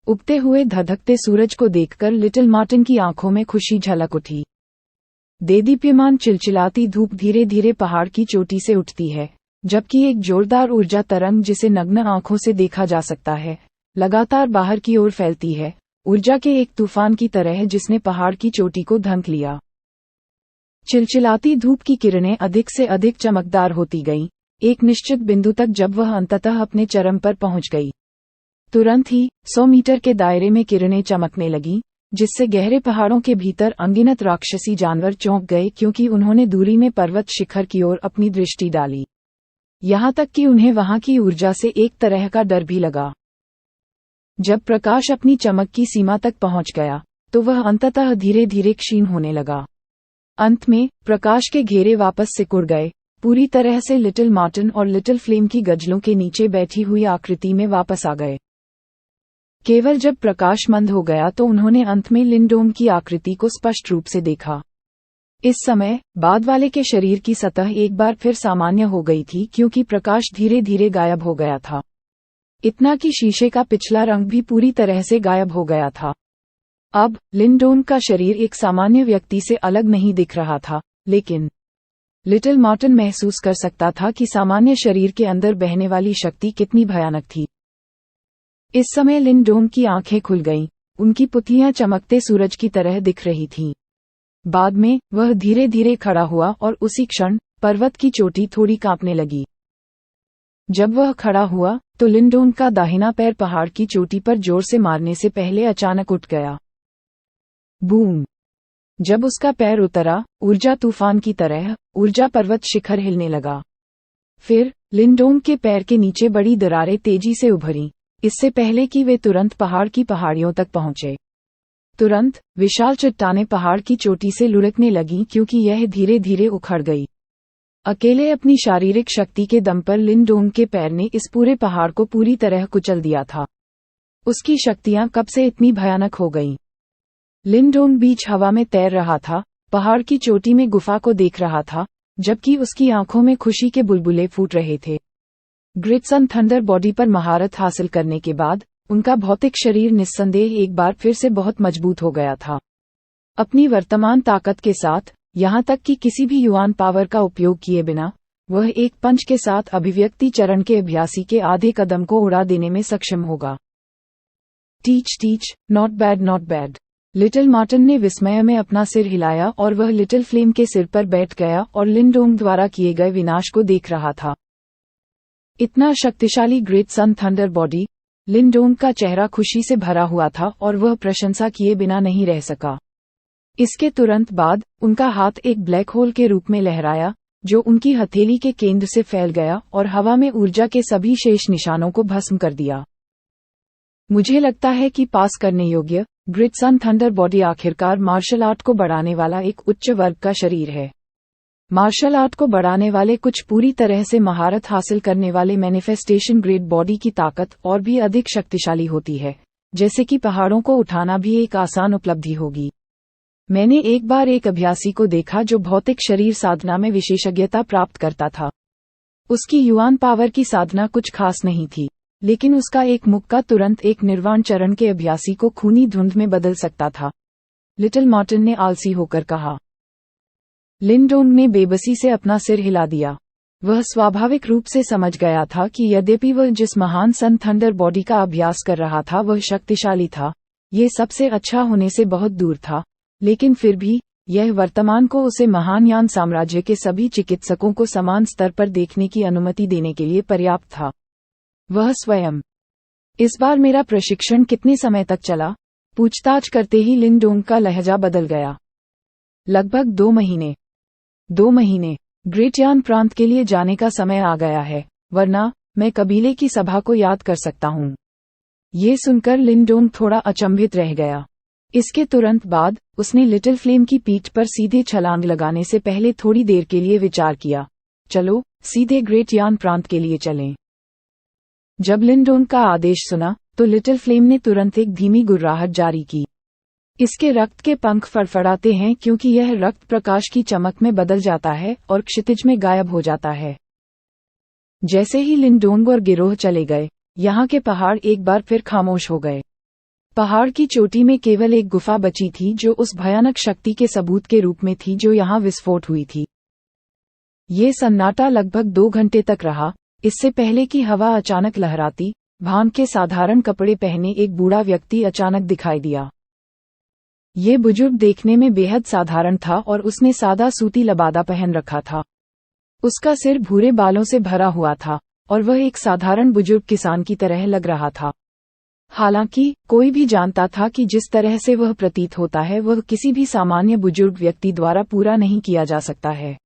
उगते हुए धधकते सूरज को देखकर लिटिल मार्टिन की आंखों में खुशी झलक उठी। देदीप्यमान चिलचिलाती धूप धीरे धीरे पहाड़ की चोटी से उठती है, जबकि एक जोरदार ऊर्जा तरंग जिसे नग्न आंखों से देखा जा सकता है, लगातार बाहर की ओर फैलती है, ऊर्जा के एक तूफान की तरह जिसने पहाड़ की चोटी को ढंक लिया। चिलचिलाती धूप की किरणें अधिक से अधिक चमकदार होती गईं, एक निश्चित बिंदु तक जब वह अंततः अपने चरम पर पहुंच गई। तुरंत ही 100 मीटर के दायरे में किरणें चमकने लगीं, जिससे गहरे पहाड़ों के भीतर अनगिनत राक्षसी जानवर चौंक गए क्योंकि उन्होंने दूरी में पर्वत शिखर की ओर अपनी दृष्टि डाली। यहाँ तक कि उन्हें वहां की ऊर्जा से एक तरह का डर भी लगा। जब प्रकाश अपनी चमक की सीमा तक पहुंच गया, तो वह अंततः धीरे धीरे क्षीण होने लगा। अंत में प्रकाश के घेरे वापस सिकुड़ गए, पूरी तरह से लिटिल मार्टिन और लिटिल फ्लेम की गजलों के नीचे बैठी हुई आकृति में वापस आ गए। केवल जब प्रकाश मंद हो गया तो उन्होंने अंत में लिंडोम की आकृति को स्पष्ट रूप से देखा। इस समय बाद वाले के शरीर की सतह एक बार फिर सामान्य हो गई थी क्योंकि प्रकाश धीरे धीरे गायब हो गया था। इतना कि शीशे का पिछला रंग भी पूरी तरह से गायब हो गया था। अब लिंडोम का शरीर एक सामान्य व्यक्ति से अलग नहीं दिख रहा था, लेकिन लिटिल मार्टिन महसूस कर सकता था कि सामान्य शरीर के अंदर बहने वाली शक्ति कितनी भयानक थी। इस समय लिंडोम की आंखें खुल गईं, उनकी पुतलियां चमकते सूरज की तरह दिख रही थीं। बाद में वह धीरे धीरे खड़ा हुआ और उसी क्षण पर्वत की चोटी थोड़ी कांपने लगी। जब वह खड़ा हुआ तो लिंडोन का दाहिना पैर पहाड़ की चोटी पर जोर से मारने से पहले अचानक उठ गया। बूम! जब उसका पैर उतरा, ऊर्जा तूफान की तरह ऊर्जा पर्वत शिखर हिलने लगा। फिर लिंडोन के पैर के नीचे बड़ी दरारें तेजी से उभरी, इससे पहले कि वे तुरंत पहाड़ की पहाड़ियों तक पहुंचे। तुरंत विशाल चट्टानें पहाड़ की चोटी से लुढ़कने लगीं क्योंकि यह धीरे धीरे उखड़ गई। अकेले अपनी शारीरिक शक्ति के दम पर लिंडोन के पैर ने इस पूरे पहाड़ को पूरी तरह कुचल दिया था। उसकी शक्तियां कब से इतनी भयानक हो गईं? लिंडोन बीच हवा में तैर रहा था, पहाड़ की चोटी में गुफा को देख रहा था, जबकि उसकी आंखों में खुशी के बुलबुले फूट रहे थे। ग्रेट सन थंडर बॉडी पर महारत हासिल करने के बाद उनका भौतिक शरीर निस्संदेह एक बार फिर से बहुत मजबूत हो गया था। अपनी वर्तमान ताकत के साथ, यहां तक कि किसी भी युवान पावर का उपयोग किए बिना, वह एक पंच के साथ अभिव्यक्ति चरण के अभ्यासी के आधे कदम को उड़ा देने में सक्षम होगा। Teach, not bad. Little Martin ने विस्मय में अपना सिर हिलाया और वह लिटिल फ्लेम के सिर पर बैठ गया और लिंडोन द्वारा किए गए विनाश को देख रहा था। इतना शक्तिशाली ग्रेट सन थंडर बॉडी! लिंडोन का चेहरा खुशी से भरा हुआ था और वह प्रशंसा किए बिना नहीं रह सका। इसके तुरंत बाद उनका हाथ एक ब्लैक होल के रूप में लहराया, जो उनकी हथेली के केंद्र से फैल गया और हवा में ऊर्जा के सभी शेष निशानों को भस्म कर दिया। मुझे लगता है कि पास करने योग्य ग्रेट सन थंडर बॉडी आखिरकार मार्शल आर्ट को बढ़ाने वाला एक उच्च वर्ग का शरीर है। मार्शल आर्ट को बढ़ाने वाले कुछ पूरी तरह से महारत हासिल करने वाले मैनिफेस्टेशन ग्रेट बॉडी की ताकत और भी अधिक शक्तिशाली होती है, जैसे कि पहाड़ों को उठाना भी एक आसान उपलब्धि होगी। मैंने एक बार एक अभ्यासी को देखा जो भौतिक शरीर साधना में विशेषज्ञता प्राप्त करता था। उसकी युवान पावर की साधना कुछ खास नहीं थी, लेकिन उसका एक मुक्का तुरंत एक निर्वाण चरण के अभ्यासी को खूनी धुंध में बदल सकता था। लिटिल मार्टिन ने आलसी होकर कहा। लिंडोन ने बेबसी से अपना सिर हिला दिया। वह स्वाभाविक रूप से समझ गया था कि यद्यपि वह जिस महान सन थंडर बॉडी का अभ्यास कर रहा था वह शक्तिशाली था, ये सबसे अच्छा होने से बहुत दूर था, लेकिन फिर भी यह वर्तमान को उसे महान यान साम्राज्य के सभी चिकित्सकों को समान स्तर पर देखने की अनुमति देने के लिए पर्याप्त था। वह स्वयं। इस बार मेरा प्रशिक्षण कितने समय तक चला? पूछताछ करते ही लिंडोन का लहजा बदल गया। लगभग 2 महीने। 2 महीने। ग्रेट यान प्रांत के लिए जाने का समय आ गया है, वरना मैं कबीले की सभा को याद कर सकता हूँ। ये सुनकर लिंडोन थोड़ा अचंभित रह गया। इसके तुरंत बाद उसने लिटिल फ्लेम की पीठ पर सीधे छलांग लगाने से पहले थोड़ी देर के लिए विचार किया। चलो सीधे ग्रेट यान प्रांत के लिए चलें। जब लिंडोन का आदेश सुना तो लिटिल फ्लेम ने तुरंत एक धीमी गुर्राहट जारी की। इसके रक्त के पंख फड़फड़ाते हैं क्योंकि यह रक्त प्रकाश की चमक में बदल जाता है और क्षितिज में गायब हो जाता है। जैसे ही लिंडोन और गिरोह चले गए, यहाँ के पहाड़ एक बार फिर खामोश हो गए। पहाड़ की चोटी में केवल एक गुफा बची थी जो उस भयानक शक्ति के सबूत के रूप में थी जो यहाँ विस्फोट हुई थी। ये सन्नाटा लगभग 2 घंटे तक रहा, इससे पहले कि हवा अचानक लहराती, भांग के साधारण कपड़े पहने एक बूढ़ा व्यक्ति अचानक दिखाई दिया। ये बुजुर्ग देखने में बेहद साधारण था और उसने सादा सूती लबादा पहन रखा था। उसका सिर भूरे बालों से भरा हुआ था और वह एक साधारण बुजुर्ग किसान की तरह लग रहा था। हालांकि कोई भी जानता था कि जिस तरह से वह प्रतीत होता है वह किसी भी सामान्य बुजुर्ग व्यक्ति द्वारा पूरा नहीं किया जा सकता है।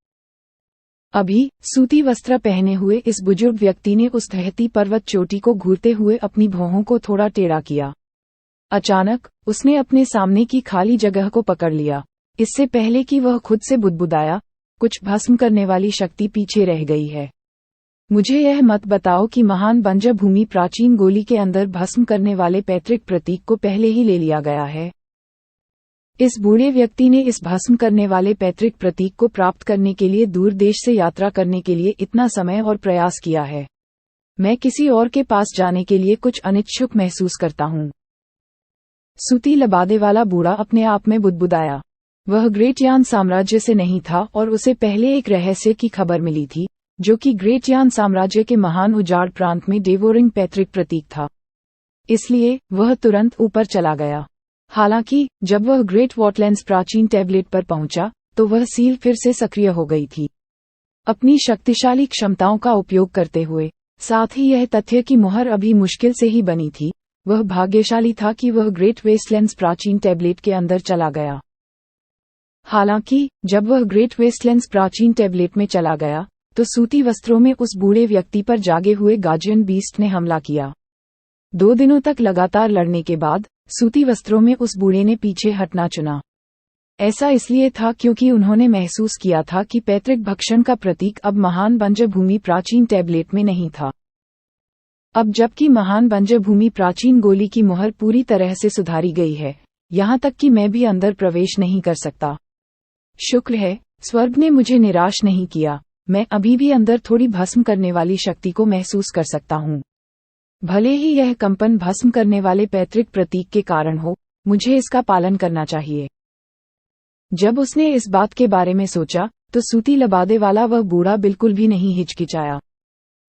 अभी सूती वस्त्र पहने हुए इस बुजुर्ग व्यक्ति ने उस ढहती पर्वत चोटी को घूरते हुए अपनी भौहों को थोड़ा टेढ़ा किया। अचानक उसने अपने सामने की खाली जगह को पकड़ लिया। इससे पहले कि वह खुद से बुदबुदाया, कुछ भस्म करने वाली शक्ति पीछे रह गई है। मुझे यह मत बताओ कि महान बंजर भूमि प्राचीन गोली के अंदर भस्म करने वाले पैतृक प्रतीक को पहले ही ले लिया गया है। इस बूढ़े व्यक्ति ने इस भस्म करने वाले पैतृक प्रतीक को प्राप्त करने के लिए दूर देश से यात्रा करने के लिए इतना समय और प्रयास किया है। मैं किसी और के पास जाने के लिए कुछ अनिच्छुक महसूस करता हूँ। सूती लबादे वाला बूढ़ा अपने आप में बुदबुदाया। वह ग्रेट यान साम्राज्य से नहीं था और उसे पहले एक रहस्य की खबर मिली थी, जो कि ग्रेट यान साम्राज्य के महान उजाड़ प्रांत में डेवोरिंग पैतृक प्रतीक था। इसलिए वह तुरंत ऊपर चला गया। हालांकि जब वह ग्रेट वॉटलैंड्स प्राचीन टैबलेट पर पहुंचा तो वह सील फिर से सक्रिय हो गई थी। अपनी शक्तिशाली क्षमताओं का उपयोग करते हुए साथ ही यह तथ्य कि मुहर अभी मुश्किल से ही बनी थी, वह भाग्यशाली था कि वह ग्रेट वेस्टलैंड्स प्राचीन टैबलेट के अंदर चला गया। हालांकि जब वह ग्रेट वेस्टलैंड्स प्राचीन टैबलेट में चला गया तो सूती वस्त्रों में उस बूढ़े व्यक्ति पर जागे हुए गार्जियन बीस्ट ने हमला किया। 2 दिनों तक लगातार लड़ने के बाद सूती वस्त्रों में उस बूढ़े ने पीछे हटना चुना। ऐसा इसलिए था क्योंकि उन्होंने महसूस किया था कि पैतृक भक्षण का प्रतीक अब महान बंजर भूमि प्राचीन टैबलेट में नहीं था। अब जबकि महान बंजर भूमि प्राचीन गोली की मुहर पूरी तरह से सुधारी गई है, यहाँ तक कि मैं भी अंदर प्रवेश नहीं कर सकता। शुक्र है, स्वर्ग ने मुझे निराश नहीं किया। मैं अभी भी अंदर थोड़ी भस्म करने वाली शक्ति को महसूस कर सकता हूँ। भले ही यह कंपन भस्म करने वाले पैतृक प्रतीक के कारण हो, मुझे इसका पालन करना चाहिए। जब उसने इस बात के बारे में सोचा तो सूती लबादे वाला वह बूढ़ा बिल्कुल भी नहीं हिचकिचाया।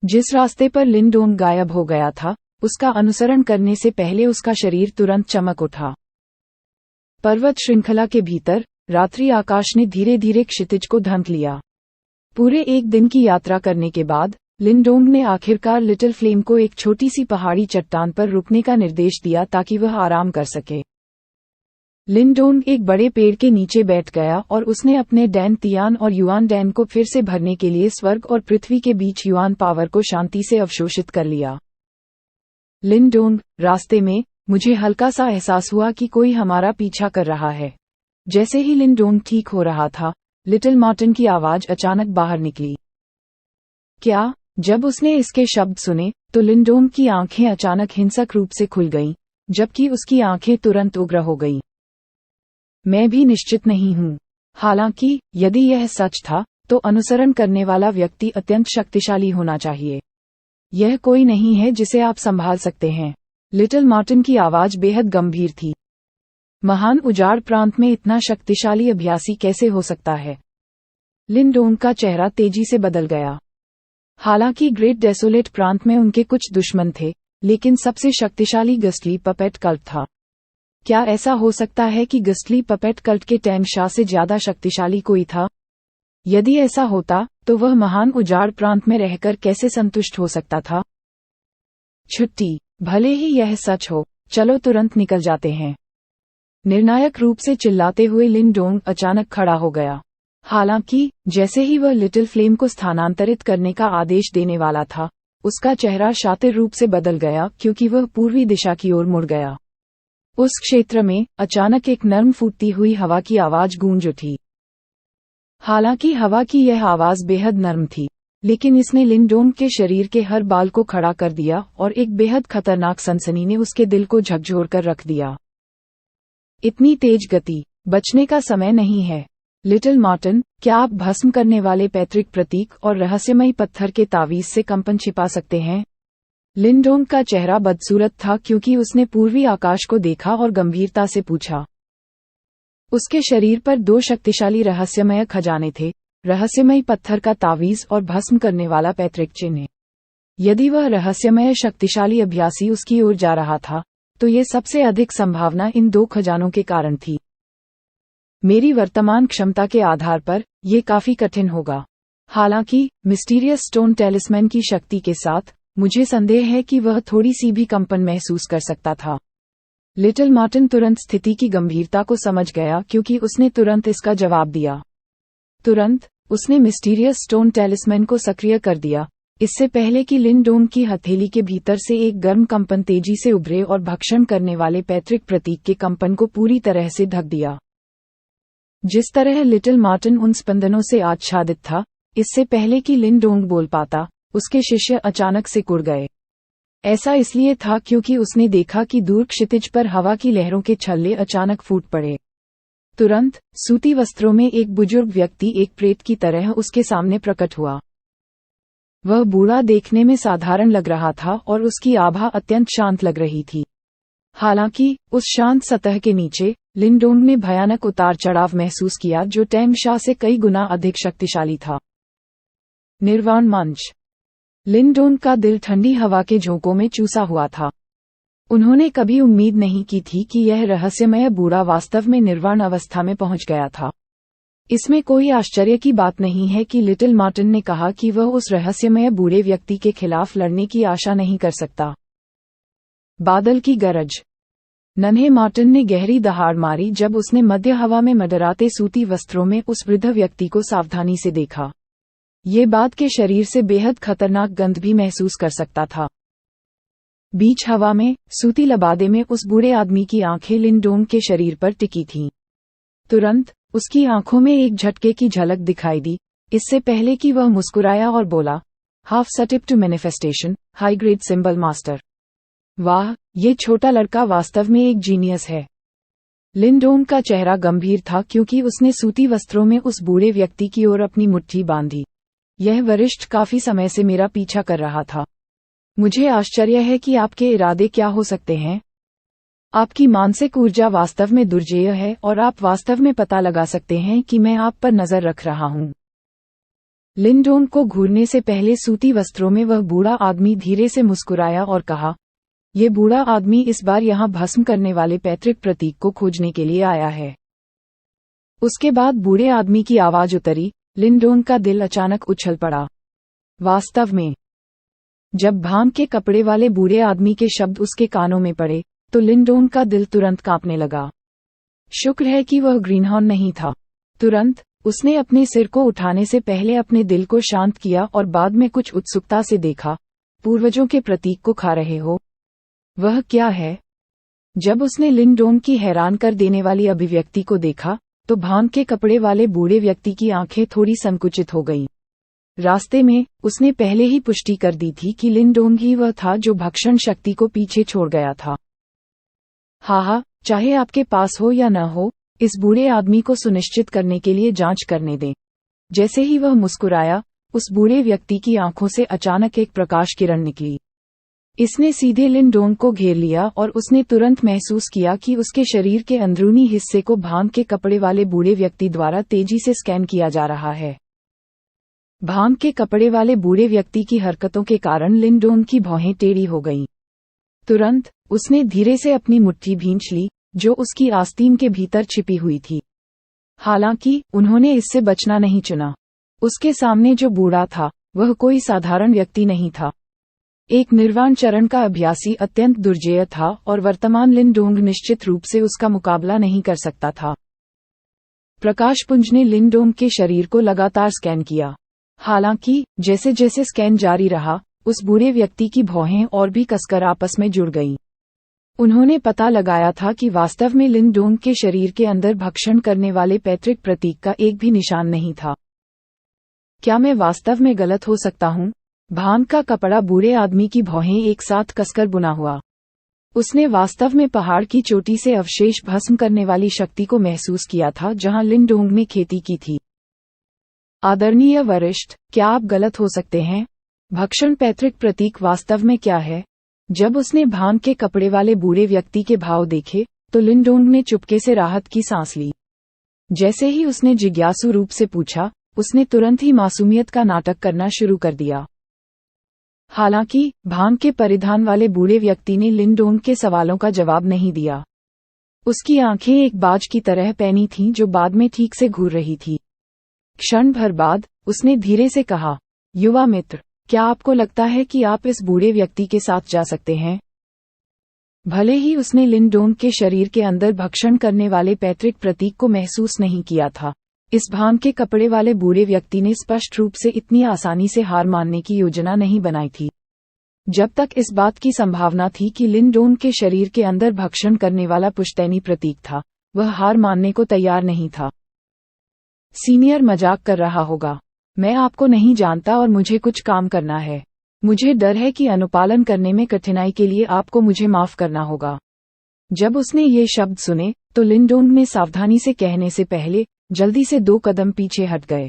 जिस रास्ते पर लिंडोंग गायब हो गया था, उसका अनुसरण करने से पहले उसका शरीर तुरंत चमक उठा। पर्वत श्रृंखला के भीतर रात्रि आकाश ने धीरे धीरे क्षितिज को ढंक लिया। पूरे 1 दिन की यात्रा करने के बाद लिंडोंग ने आखिरकार लिटिल फ्लेम को एक छोटी सी पहाड़ी चट्टान पर रुकने का निर्देश दिया ताकि वह आराम कर सके। लिंडोंग एक बड़े पेड़ के नीचे बैठ गया और उसने अपने डैन तियान और युआन डैन को फिर से भरने के लिए स्वर्ग और पृथ्वी के बीच युआन पावर को शांति से अवशोषित कर लिया। लिंडोंग, रास्ते में मुझे हल्का सा एहसास हुआ कि कोई हमारा पीछा कर रहा है। जैसे ही लिंडोंग ठीक हो रहा था, लिटिल मार्टिन की आवाज अचानक बाहर निकली। क्या? जब उसने इसके शब्द सुने तो लिंडोंग की आंखें अचानक हिंसक रूप से खुल गईं, जबकि उसकी आंखें तुरंत उग्र हो गईं। मैं भी निश्चित नहीं हूँ। हालांकि यदि यह सच था तो अनुसरण करने वाला व्यक्ति अत्यंत शक्तिशाली होना चाहिए। यह कोई नहीं है जिसे आप संभाल सकते हैं। लिटिल मार्टिन की आवाज बेहद गंभीर थी। महान उजाड़ प्रांत में इतना शक्तिशाली अभ्यासी कैसे हो सकता है? लिंडोंग का चेहरा तेजी से बदल गया। हालांकि ग्रेट डेसोलेट प्रांत में उनके कुछ दुश्मन थे, लेकिन सबसे शक्तिशाली गस्टली पपेट कल्ट था। क्या ऐसा हो सकता है कि गस्टली पपेट कल्ट के टैंग शाह से ज्यादा शक्तिशाली कोई था? यदि ऐसा होता तो वह महान उजाड़ प्रांत में रहकर कैसे संतुष्ट हो सकता था? छुट्टी, भले ही यह सच हो, चलो तुरंत निकल जाते हैं। निर्णायक रूप से चिल्लाते हुए लिंडोंग अचानक खड़ा हो गया। हालांकि जैसे ही वह लिटिल फ्लेम को स्थानांतरित करने का आदेश देने वाला था, उसका चेहरा शातिर रूप से बदल गया क्योंकि वह पूर्वी दिशा की ओर मुड़ गया। उस क्षेत्र में अचानक एक नर्म फूटती हुई हवा की आवाज गूंज उठी। हालांकि हवा की यह आवाज बेहद नर्म थी, लेकिन इसने लिंडोंग के शरीर के हर बाल को खड़ा कर दिया और एक बेहद खतरनाक सनसनी ने उसके दिल को झकझोर कर रख दिया। इतनी तेज गति, बचने का समय नहीं है। लिटिल मार्टिन, क्या आप भस्म करने वाले पैतृक प्रतीक और रहस्यमयी पत्थर के तावीज से कंपन छिपा सकते हैं? लिंडोंग का चेहरा बदसूरत था क्योंकि उसने पूर्वी आकाश को देखा और गंभीरता से पूछा। उसके शरीर पर 2 शक्तिशाली रहस्यमय खजाने थे, रहस्यमयी पत्थर का तावीज और भस्म करने वाला पैतृक चिन्ह। यदि वह रहस्यमय शक्तिशाली अभ्यासी उसकी ओर जा रहा था, तो ये सबसे अधिक संभावना इन 2 खजानों के कारण थी। मेरी वर्तमान क्षमता के आधार पर यह काफी कठिन होगा। हालांकि मिस्टीरियस स्टोन टेलिस्मैन की शक्ति के साथ मुझे संदेह है कि वह थोड़ी सी भी कंपन महसूस कर सकता था। लिटिल मार्टिन तुरंत स्थिति की गंभीरता को समझ गया क्योंकि उसने तुरंत इसका जवाब दिया। तुरंत उसने मिस्टीरियस स्टोन टेलिस्मैन को सक्रिय कर दिया, इससे पहले कि लिंडोंग की हथेली के भीतर से एक गर्म कंपन तेजी से उभरे और भक्षण करने वाले पैतृक प्रतीक के कंपन को पूरी तरह से ढक दिया। जिस तरह लिटिल मार्टिन उन स्पंदनों से आच्छादित था, इससे पहले कि लिंडोंग बोल पाता, उसके शिष्य अचानक से कुड़ गए। ऐसा इसलिए था क्योंकि उसने देखा कि दूर क्षितिज पर हवा की लहरों के छल्ले अचानक फूट पड़े। तुरंत सूती वस्त्रों में एक बुजुर्ग व्यक्ति एक प्रेत की तरह उसके सामने प्रकट हुआ। वह बूढ़ा देखने में साधारण लग रहा था और उसकी आभा अत्यंत शांत लग रही थी। हालांकि उस शांत सतह के नीचे लिंडोंग ने भयानक उतार चढ़ाव महसूस किया जो टैंग शाह से कई गुना अधिक शक्तिशाली था। निर्वाण मंच। लिंडोंग का दिल ठंडी हवा के झोंकों में चूसा हुआ था। उन्होंने कभी उम्मीद नहीं की थी कि यह रहस्यमय बूढ़ा वास्तव में निर्वाण अवस्था में पहुंच गया था। इसमें कोई आश्चर्य की बात नहीं है कि लिटिल मार्टिन ने कहा कि वह उस रहस्यमय बूढ़े व्यक्ति के खिलाफ लड़ने की आशा नहीं कर सकता। बादल की गरज। नन्हे मार्टिन ने गहरी दहाड़ मारी जब उसने मध्य हवा में मडराते सूती वस्त्रों में उस वृद्ध व्यक्ति को सावधानी से देखा। ये बात के शरीर से बेहद खतरनाक गंध भी महसूस कर सकता था। बीच हवा में सूती लबादे में उस बूढ़े आदमी की आंखें लिंडोंग के शरीर पर टिकी थीं। तुरंत उसकी आंखों में एक झटके की झलक दिखाई दी, इससे पहले कि वह मुस्कुराया और बोला, half step to manifestation, high grade symbol master. वाह, ये छोटा लड़का वास्तव में एक जीनियस है। लिंडोंग का चेहरा गंभीर था क्योंकि उसने सूती वस्त्रों में उस बूढ़े व्यक्ति की ओर अपनी मुट्ठी बांधी। यह वरिष्ठ काफी समय से मेरा पीछा कर रहा था। मुझे आश्चर्य है कि आपके इरादे क्या हो सकते हैं। आपकी मानसिक ऊर्जा वास्तव में दुर्जेय है और आप वास्तव में पता लगा सकते हैं कि मैं आप पर नजर रख रहा हूं। लिंडोंग को घूरने से पहले सूती वस्त्रों में वह बूढ़ा आदमी धीरे से मुस्कुराया और कहा, ये बूढ़ा आदमी इस बार यहां भस्म करने वाले पैतृक प्रतीक को खोजने के लिए आया है। उसके बाद बूढ़े आदमी की आवाज उतरी। लिंडोंग का दिल अचानक उछल पड़ा। वास्तव में जब भांग के कपड़े वाले बूढ़े आदमी के शब्द उसके कानों में पड़े तो लिंडोंग का दिल तुरंत कांपने लगा। शुक्र है कि वह ग्रीनहॉर्न नहीं था। तुरंत उसने अपने सिर को उठाने से पहले अपने दिल को शांत किया और बाद में कुछ उत्सुकता से देखा, पूर्वजों के प्रतीक को खा रहे हो? वह क्या है? जब उसने लिंडोंग की हैरान कर देने वाली अभिव्यक्ति को देखा तो भांग के कपड़े वाले बूढ़े व्यक्ति की आंखें थोड़ी संकुचित हो गईं। रास्ते में उसने पहले ही पुष्टि कर दी थी कि लिंडोंग ही वह था जो भक्षण शक्ति को पीछे छोड़ गया था। हाँ, चाहे आपके पास हो या न हो, इस बूढ़े आदमी को सुनिश्चित करने के लिए जांच करने दें। जैसे ही वह मुस्कुराया, उस बूढ़े व्यक्ति की आंखों से अचानक एक प्रकाश किरण निकली। इसने सीधे लिंडोंग को घेर लिया और उसने तुरंत महसूस किया कि उसके शरीर के अंदरूनी हिस्से को भांग के कपड़े वाले बूढ़े व्यक्ति द्वारा तेजी से स्कैन किया जा रहा है। भांग के कपड़े वाले बूढ़े व्यक्ति की हरकतों के कारण लिंडोंग की भौहें टेढ़ी हो गईं। तुरंत उसने धीरे से अपनी मुट्ठी भींच ली, जो उसकी आस्तीन के भीतर छिपी हुई थी। हालांकि उन्होंने इससे बचना नहीं चुना। उसके सामने जो बूढ़ा था वह कोई साधारण व्यक्ति नहीं था। एक निर्वाण चरण का अभ्यासी अत्यंत दुर्जेय था और वर्तमान लिंडोंग निश्चित रूप से उसका मुकाबला नहीं कर सकता था। प्रकाशपुंज ने लिंडोंग के शरीर को लगातार स्कैन किया। हालांकि जैसे जैसे स्कैन जारी रहा, उस बूढ़े व्यक्ति की भौहें और भी कसकर आपस में जुड़ गईं। उन्होंने पता लगाया था कि वास्तव में लिंडोंग के शरीर के अंदर भक्षण करने वाले पैतृक प्रतीक का एक भी निशान नहीं था। क्या मैं वास्तव में गलत हो सकता हूं? भांग का कपड़ा बूढ़े आदमी की भौहें एक साथ कसकर बुना हुआ। उसने वास्तव में पहाड़ की चोटी से अवशेष भस्म करने वाली शक्ति को महसूस किया था जहां लिंडोंग ने खेती की थी। आदरणीय वरिष्ठ, क्या आप गलत हो सकते हैं? भक्षण पैतृक प्रतीक वास्तव में क्या है? जब उसने भांग के कपड़े वाले बूढ़े व्यक्ति के भाव देखे तो लिंडोंग ने चुपके से राहत की सांस ली। जैसे ही उसने जिज्ञासु रूप से पूछा, उसने तुरंत ही मासूमियत का नाटक करना शुरू कर दिया। हालांकि भांग के परिधान वाले बूढ़े व्यक्ति ने लिंडोंग के सवालों का जवाब नहीं दिया। उसकी आंखें एक बाज की तरह पैनी थीं जो बाद में ठीक से घूर रही थी। क्षण भर बाद उसने धीरे से कहा, युवा मित्र, क्या आपको लगता है कि आप इस बूढ़े व्यक्ति के साथ जा सकते हैं? भले ही उसने लिंडोंग के शरीर के अंदर भक्षण करने वाले पैतृक प्रतीक को महसूस नहीं किया था, इस भांग के कपड़े वाले बूढ़े व्यक्ति ने स्पष्ट रूप से इतनी आसानी से हार मानने की योजना नहीं बनाई थी। जब तक इस बात की संभावना थी कि लिंडोंग के शरीर के अंदर भक्षण करने वाला पुश्तैनी प्रतीक था, वह हार मानने को तैयार नहीं था। सीनियर मजाक कर रहा होगा। मैं आपको नहीं जानता और मुझे कुछ काम करना है। मुझे डर है कि अनुपालन करने में कठिनाई के लिए आपको मुझे माफ करना होगा। जब उसने ये शब्द सुने तो लिंडोंग ने सावधानी से कहने से पहले जल्दी से 2 कदम पीछे हट गए।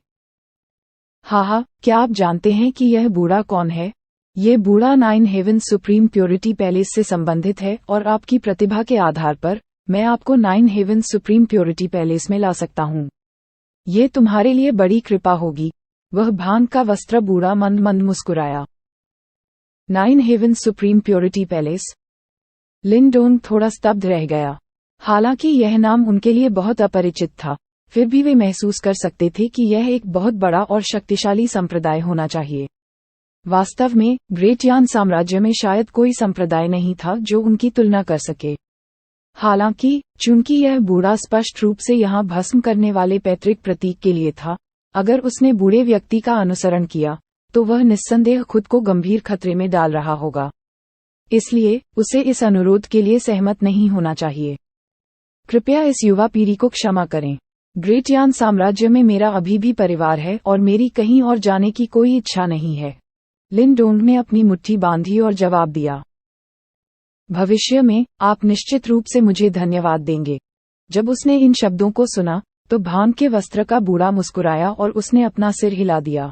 हाँ, क्या आप जानते हैं कि यह बूढ़ा कौन है? ये बूढ़ा 9 हेवंस सुप्रीम प्योरिटी पैलेस से संबंधित है और आपकी प्रतिभा के आधार पर मैं आपको 9 हेवंस सुप्रीम प्योरिटी पैलेस में ला सकता हूँ। ये तुम्हारे लिए बड़ी कृपा होगी। वह भांग का वस्त्र बूढ़ा मंद मंद मुस्कुराया। 9 हेवंस सुप्रीम प्योरिटी पैलेस। लिंडोंग थोड़ा स्तब्ध रह गया। हालांकि यह नाम उनके लिए बहुत अपरिचित था, फिर भी वे महसूस कर सकते थे कि यह एक बहुत बड़ा और शक्तिशाली संप्रदाय होना चाहिए। वास्तव में ग्रेट यान साम्राज्य में शायद कोई संप्रदाय नहीं था जो उनकी तुलना कर सके। हालांकि चूंकि यह बूढ़ा स्पष्ट रूप से यहाँ भस्म करने वाले पैतृक प्रतीक के लिए था, अगर उसने बूढ़े व्यक्ति का अनुसरण किया तो वह निस्संदेह खुद को गंभीर खतरे में डाल रहा होगा। इसलिए उसे इस अनुरोध के लिए सहमत नहीं होना चाहिए। कृपया इस युवा पीढ़ी को क्षमा करें। ग्रेट यान साम्राज्य में मेरा अभी भी परिवार है और मेरी कहीं और जाने की कोई इच्छा नहीं है। लिन डोंग ने अपनी मुट्ठी बांधी और जवाब दिया, भविष्य में आप निश्चित रूप से मुझे धन्यवाद देंगे। जब उसने इन शब्दों को सुना तो भांग के वस्त्र का बूढ़ा मुस्कुराया और उसने अपना सिर हिला दिया।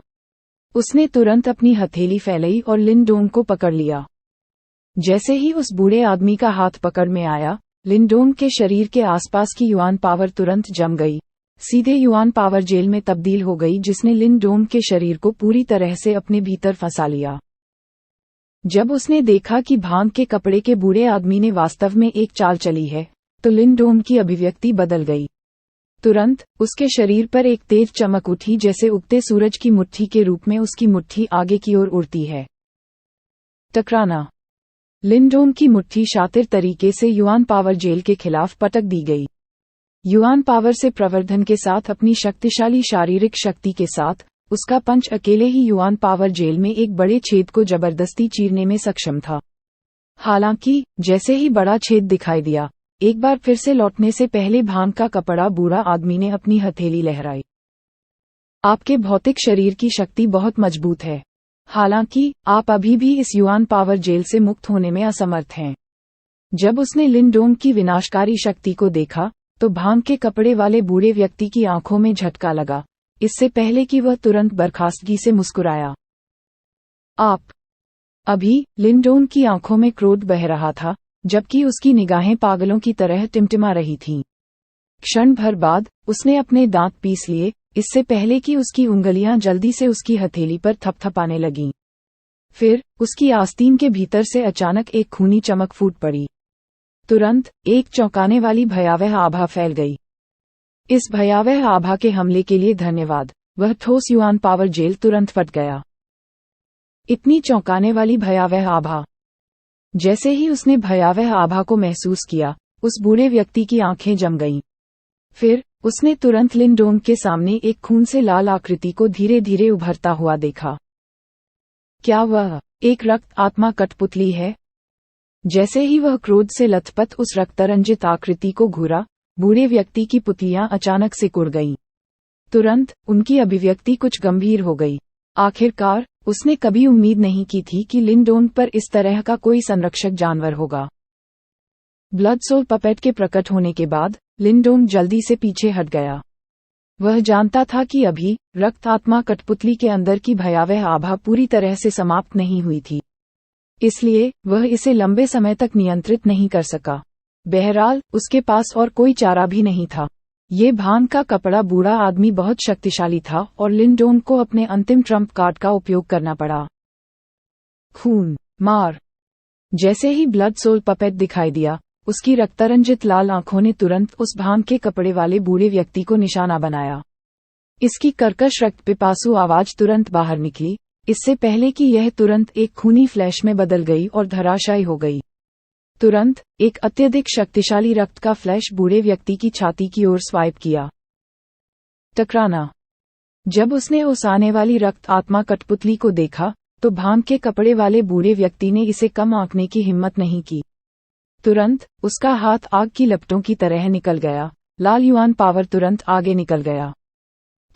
उसने तुरंत अपनी हथेली फैलाई और लिन डोंग को पकड़ लिया। जैसे ही उस बूढ़े आदमी का हाथ पकड़ में आया, लिन डोंग के शरीर के आसपास की युआन पावर तुरंत जम गई, सीधे युआन पावर जेल में तब्दील हो गई जिसने लिन डोंग के शरीर को पूरी तरह से अपने भीतर फंसा लिया। जब उसने देखा कि भांग के कपड़े के बूढ़े आदमी ने वास्तव में एक चाल चली है, तो लिन डोंग की अभिव्यक्ति बदल गई। तुरंत उसके शरीर पर एक तेज चमक उठी, जैसे उगते सूरज की मुट्ठी के रूप में उसकी मुट्ठी आगे की ओर उड़ती है। टकराना। लिन डोंग की मुट्ठी शातिर तरीके से युआन पावर जेल के खिलाफ पटक दी गई। युआन पावर से प्रवर्धन के साथ अपनी शक्तिशाली शारीरिक शक्ति के साथ उसका पंच अकेले ही युआन पावर जेल में एक बड़े छेद को जबरदस्ती चीरने में सक्षम था। हालांकि जैसे ही बड़ा छेद दिखाई दिया, एक बार फिर से लौटने से पहले भांग का कपड़ा बूढ़ा आदमी ने अपनी हथेली लहराई। आपके भौतिक शरीर की शक्ति बहुत मजबूत है, हालांकि आप अभी भी इस युआन पावर जेल से मुक्त होने में असमर्थ हैं। जब उसने लिन डोंग की विनाशकारी शक्ति को देखा तो भांग के कपड़े वाले बूढ़े व्यक्ति की आंखों में झटका लगा, इससे पहले कि वह तुरंत बर्खास्तगी से मुस्कुराया। आप। अभी लिन डोंग की आंखों में क्रोध बह रहा था, जबकि उसकी निगाहें पागलों की तरह टिमटिमा रही थीं। क्षण भर बाद उसने अपने दांत पीस लिए, इससे पहले कि उसकी उंगलियां जल्दी से उसकी हथेली पर थपथपाने लगीं। फिर उसकी आस्तीन के भीतर से अचानक एक खूनी चमक फूट पड़ी। तुरंत एक चौंकाने वाली भयावह आभा फैल गई। इस भयावह आभा के हमले के लिए धन्यवाद। वह ठोस युआन पावर जेल तुरंत फट गया। इतनी चौंकाने वाली भयावह आभा। जैसे ही उसने भयावह आभा को महसूस किया, उस बूढ़े व्यक्ति की आंखें जम गईं। फिर उसने तुरंत लिन डोंग के सामने एक खून से लाल आकृति को धीरे धीरे उभरता हुआ देखा। क्या वह एक रक्त आत्मा कठपुतली है? जैसे ही वह क्रोध से लथपथ उस रक्तरंजित आकृति को घूरा, बूढ़े व्यक्ति की पुतलियां अचानक से कुड़ गईं। तुरंत उनकी अभिव्यक्ति कुछ गंभीर हो गई। आखिरकार उसने कभी उम्मीद नहीं की थी कि लिन डोंग पर इस तरह का कोई संरक्षक जानवर होगा। ब्लड सोल पपेट के प्रकट होने के बाद लिन डोंग जल्दी से पीछे हट गया। वह जानता था कि अभी रक्त आत्मा कठपुतली के अंदर की भयावह आभा पूरी तरह से समाप्त नहीं हुई थी, इसलिए वह इसे लंबे समय तक नियंत्रित नहीं कर सका। बहरहाल उसके पास और कोई चारा भी नहीं था। ये भांग का कपड़ा बूढ़ा आदमी बहुत शक्तिशाली था और लिन डोंग को अपने अंतिम ट्रम्प कार्ड का उपयोग करना पड़ा। खून, मार। जैसे ही ब्लड सोल पपेट दिखाई दिया, उसकी रक्तरंजित लाल आंखों ने तुरंत उस भांग के कपड़े वाले बूढ़े व्यक्ति को निशाना बनाया। इसकी कर्कश रक्त पिपासु आवाज तुरंत बाहर निकली, इससे पहले कि यह तुरंत एक खूनी फ्लैश में बदल गई और धराशायी हो गई। तुरंत एक अत्यधिक शक्तिशाली रक्त का फ्लैश बूढ़े व्यक्ति की छाती की ओर स्वाइप किया। टकराना। जब उसने उस आने वाली रक्त आत्मा कठपुतली को देखा तो भांग के कपड़े वाले बूढ़े व्यक्ति ने इसे कम आंकने की हिम्मत नहीं की। तुरंत उसका हाथ आग की लपटों की तरह निकल गया। लाल युआन पावर तुरंत आगे निकल गया।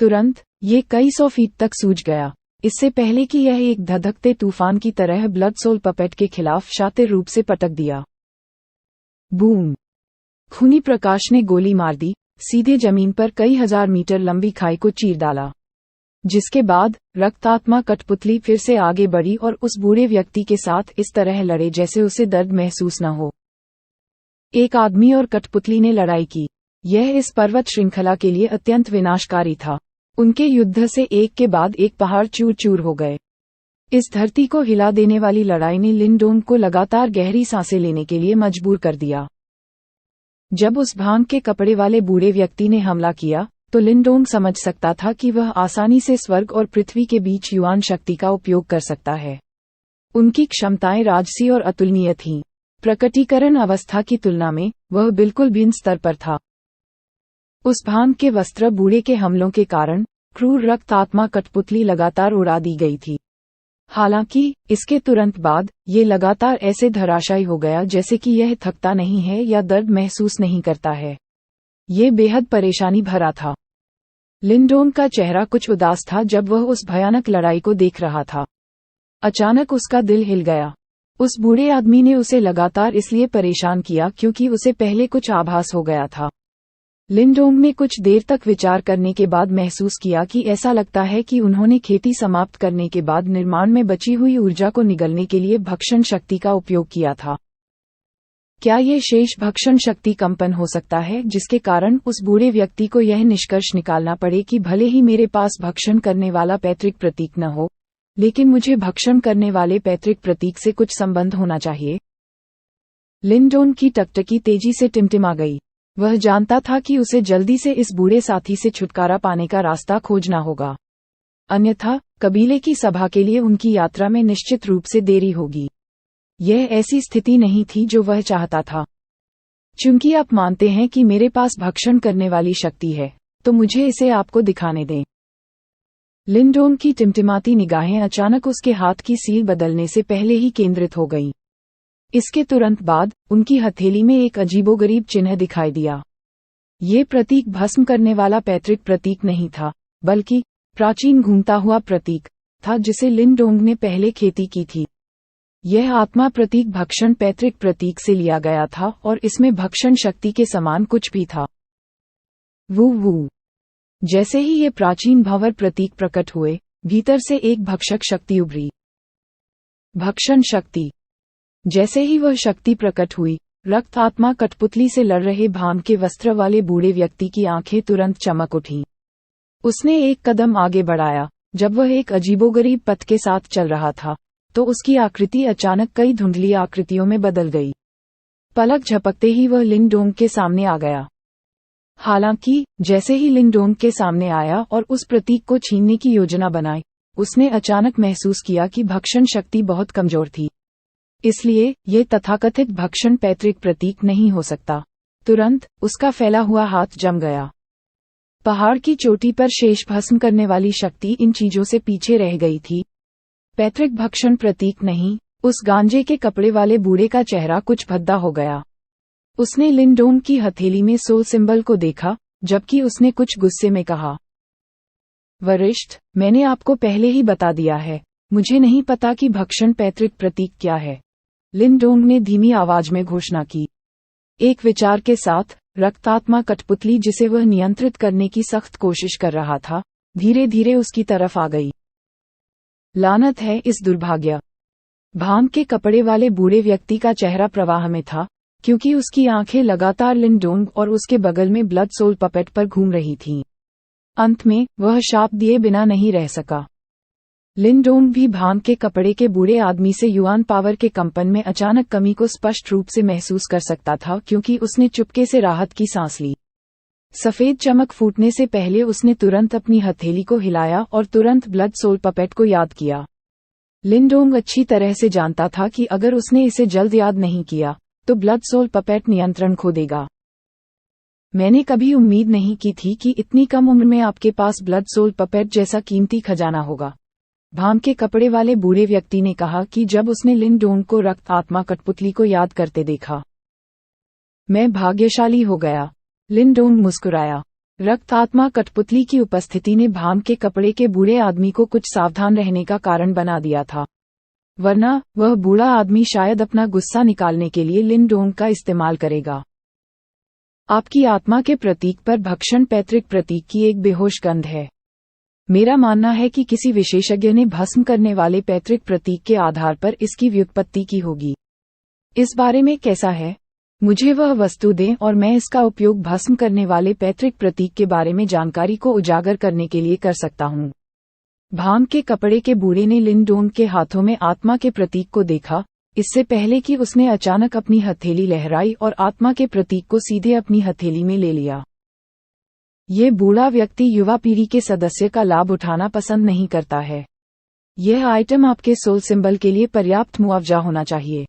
तुरंत ये कई 100 फीट तक सूझ गया, इससे पहले कि यह एक धधकते तूफान की तरह ब्लड सोल पपेट के खिलाफ शातिर रूप से पटक दिया। बूम। खूनी प्रकाश ने गोली मार दी, सीधे जमीन पर कई हजार मीटर लंबी खाई को चीर डाला। जिसके बाद रक्तात्मा कठपुतली फिर से आगे बढ़ी और उस बूढ़े व्यक्ति के साथ इस तरह लड़े जैसे उसे दर्द महसूस न हो। एक आदमी और कठपुतली ने लड़ाई की। यह इस पर्वत श्रृंखला के लिए अत्यंत विनाशकारी था। उनके युद्ध से एक के बाद एक पहाड़ चूर चूर हो गए। इस धरती को हिला देने वाली लड़ाई ने लिन डोंग को लगातार गहरी सांसें लेने के लिए मजबूर कर दिया। जब उस भांग के कपड़े वाले बूढ़े व्यक्ति ने हमला किया तो लिंडोंग समझ सकता था कि वह आसानी से स्वर्ग और पृथ्वी के बीच युआन शक्ति का उपयोग कर सकता है। उनकी क्षमताएं राजसी और अतुलनीय थीं। प्रकटीकरण अवस्था की तुलना में वह बिल्कुल भिन्न स्तर पर था। उस भांग के वस्त्र बूढ़े के हमलों के कारण क्रूर रक्त आत्मा कठपुतली लगातार उड़ा दी गई थी। हालांकि इसके तुरंत बाद ये लगातार ऐसे धराशायी हो गया जैसे कि यह थकता नहीं है या दर्द महसूस नहीं करता है। ये बेहद परेशानी भरा था। लिंडोंग का चेहरा कुछ उदास था जब वह उस भयानक लड़ाई को देख रहा था। अचानक उसका दिल हिल गया। उस बूढ़े आदमी ने उसे लगातार इसलिए परेशान किया क्योंकि उसे पहले कुछ आभास हो गया था। लिंडोंग ने कुछ देर तक विचार करने के बाद महसूस किया कि ऐसा लगता है कि उन्होंने खेती समाप्त करने के बाद निर्माण में बची हुई ऊर्जा को निगलने के लिए भक्षण शक्ति का उपयोग किया था। क्या ये शेष भक्षण शक्ति कंपन हो सकता है जिसके कारण उस बूढ़े व्यक्ति को यह निष्कर्ष निकालना पड़े कि भले ही मेरे पास भक्षण करने वाला पैतृक प्रतीक न हो, लेकिन मुझे भक्षण करने वाले पैतृक प्रतीक से कुछ संबंध होना चाहिए। लिंडोंग की टकटकी तेजी से टिमटिमा गई। वह जानता था कि उसे जल्दी से इस बूढ़े साथी से छुटकारा पाने का रास्ता खोजना होगा, अन्यथा कबीले की सभा के लिए उनकी यात्रा में निश्चित रूप से देरी होगी। यह ऐसी स्थिति नहीं थी जो वह चाहता था। चूंकि आप मानते हैं कि मेरे पास भक्षण करने वाली शक्ति है, तो मुझे इसे आपको दिखाने दें। लिंडोंग की टिमटिमाती निगाहें अचानक उसके हाथ की सील बदलने से पहले ही केंद्रित हो गईं। इसके तुरंत बाद उनकी हथेली में एक अजीबोगरीब चिन्ह दिखाई दिया। ये प्रतीक भस्म करने वाला पैतृक प्रतीक नहीं था, बल्कि प्राचीन घूमता हुआ प्रतीक था जिसे लिंडोंग ने पहले खेती की थी। यह आत्मा प्रतीक भक्षण पैतृक प्रतीक से लिया गया था और इसमें भक्षण शक्ति के समान कुछ भी था। वू वू। जैसे ही ये प्राचीन भंवर प्रतीक प्रकट हुए, भीतर से एक भक्षक शक्ति उभरी। भक्षण शक्ति। जैसे ही वह शक्ति प्रकट हुई, रक्त आत्मा कठपुतली से लड़ रहे भाम के वस्त्र वाले बूढ़े व्यक्ति की आंखें तुरंत चमक उठीं। उसने एक कदम आगे बढ़ाया। जब वह एक अजीबोगरीब पथ के साथ चल रहा था, तो उसकी आकृति अचानक कई धुंधली आकृतियों में बदल गई। पलक झपकते ही वह लिंडोंग के सामने आ गया। हालांकि जैसे ही लिंडोंग के सामने आया और उस प्रतीक को छीनने की योजना बनाई, उसने अचानक महसूस किया कि भक्षण शक्ति बहुत कमजोर थी। इसलिए ये तथाकथित भक्षण पैतृक प्रतीक नहीं हो सकता। तुरंत उसका फैला हुआ हाथ जम गया। पहाड़ की चोटी पर शेष भस्म करने वाली शक्ति इन चीजों से पीछे रह गई थी। पैतृक भक्षण प्रतीक नहीं। उस गांजे के कपड़े वाले बूढ़े का चेहरा कुछ भद्दा हो गया। उसने लिंडोंग की हथेली में सोल सिंबल को देखा, जबकि उसने कुछ गुस्से में कहा, वरिष्ठ, मैंने आपको पहले ही बता दिया है, मुझे नहीं पता कि भक्षण पैतृक प्रतीक क्या है। लिंडोंग ने धीमी आवाज में घोषणा की। एक विचार के साथ रक्तात्मा कठपुतली जिसे वह नियंत्रित करने की सख्त कोशिश कर रहा था, धीरे धीरे उसकी तरफ आ गई। लानत है इस दुर्भाग्य। भांग के कपड़े वाले बूढ़े व्यक्ति का चेहरा प्रवाह में था, क्योंकि उसकी आंखें लगातार लिंडोंग और उसके बगल में ब्लड सोल पपेट पर घूम रही थीं। अंत में वह शाप दिए बिना नहीं रह सका। लिंडोंग भी भांग के कपड़े के बूढ़े आदमी से युआन पावर के कंपन में अचानक कमी को स्पष्ट रूप से महसूस कर सकता था, क्योंकि उसने चुपके से राहत की सांस ली। सफेद चमक फूटने से पहले उसने तुरंत अपनी हथेली को हिलाया और तुरंत ब्लड सोल पपेट को याद किया। लिंडोंग अच्छी तरह से जानता था कि अगर उसने इसे जल्द याद नहीं किया, तो ब्लड सोल पपेट नियंत्रण खो देगा। मैंने कभी उम्मीद नहीं की थी कि इतनी कम उम्र में आपके पास ब्लड सोल पपेट जैसा कीमती खजाना होगा, भाम के कपड़े वाले बूढ़े व्यक्ति ने कहा कि जब उसने लिंडोंग को रक्त आत्मा कठपुतली को याद करते देखा। मैं भाग्यशाली हो गया। लिंडोंग मुस्कुराया। रक्त आत्मा कठपुतली की उपस्थिति ने भाम के कपड़े के बूढ़े आदमी को कुछ सावधान रहने का कारण बना दिया था, वरना वह बूढ़ा आदमी शायद अपना गुस्सा निकालने के लिए लिंडोंग का इस्तेमाल करेगा। आपकी आत्मा के प्रतीक पर भक्षण पैतृक प्रतीक की एक बेहोश गंध है। मेरा मानना है कि किसी विशेषज्ञ ने भस्म करने वाले पैतृक प्रतीक के आधार पर इसकी व्युत्पत्ति की होगी। इस बारे में कैसा है? मुझे वह वस्तु दें और मैं इसका उपयोग भस्म करने वाले पैतृक प्रतीक के बारे में जानकारी को उजागर करने के लिए कर सकता हूँ। भाम के कपड़े के बूढ़े ने लिंडोंग के हाथों में आत्मा के प्रतीक को देखा, इससे पहले कि उसने अचानक अपनी हथेली लहराई और आत्मा के प्रतीक को सीधे अपनी हथेली में ले लिया। ये बूढ़ा व्यक्ति युवा पीढ़ी के सदस्य का लाभ उठाना पसंद नहीं करता है। यह आइटम आपके सोल सिंबल के लिए पर्याप्त मुआवजा होना चाहिए।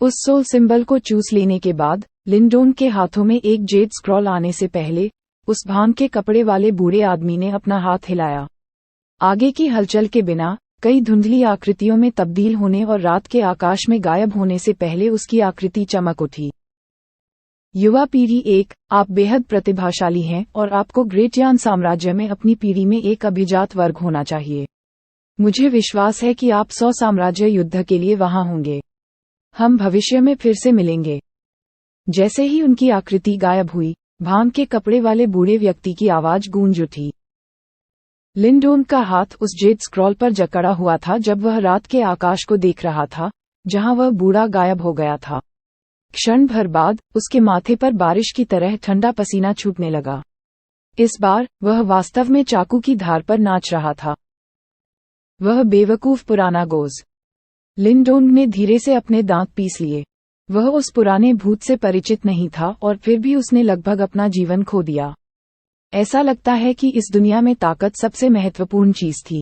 उस सोल सिंबल को चूस लेने के बाद लिंडोन के हाथों में एक जेड स्क्रॉल आने से पहले उस भांग के कपड़े वाले बूढ़े आदमी ने अपना हाथ हिलाया। आगे की हलचल के बिना कई धुंधली आकृतियों में तब्दील होने और रात के आकाश में गायब होने से पहले उसकी आकृति चमक उठी। युवा पीढ़ी 1, आप बेहद प्रतिभाशाली हैं और आपको ग्रेट यान साम्राज्य में अपनी पीढ़ी में एक अभिजात वर्ग होना चाहिए। मुझे विश्वास है कि आप 100 साम्राज्य युद्ध के लिए वहां होंगे। हम भविष्य में फिर से मिलेंगे। जैसे ही उनकी आकृति गायब हुई, भांग के कपड़े वाले बूढ़े व्यक्ति की आवाज गूंज उठी। लिंडोन का हाथ उस जेड स्क्रॉल पर जकड़ा हुआ था जब वह रात के आकाश को देख रहा था, जहां वह बूढ़ा गायब हो गया था। क्षण भर बाद उसके माथे पर बारिश की तरह ठंडा पसीना छूटने लगा। इस बार वह वास्तव में चाकू की धार पर नाच रहा था। वह बेवकूफ पुराना गोज। लिंडोन ने धीरे से अपने दांत पीस लिए। वह उस पुराने भूत से परिचित नहीं था और फिर भी उसने लगभग अपना जीवन खो दिया। ऐसा लगता है कि इस दुनिया में ताकत सबसे महत्वपूर्ण चीज थी।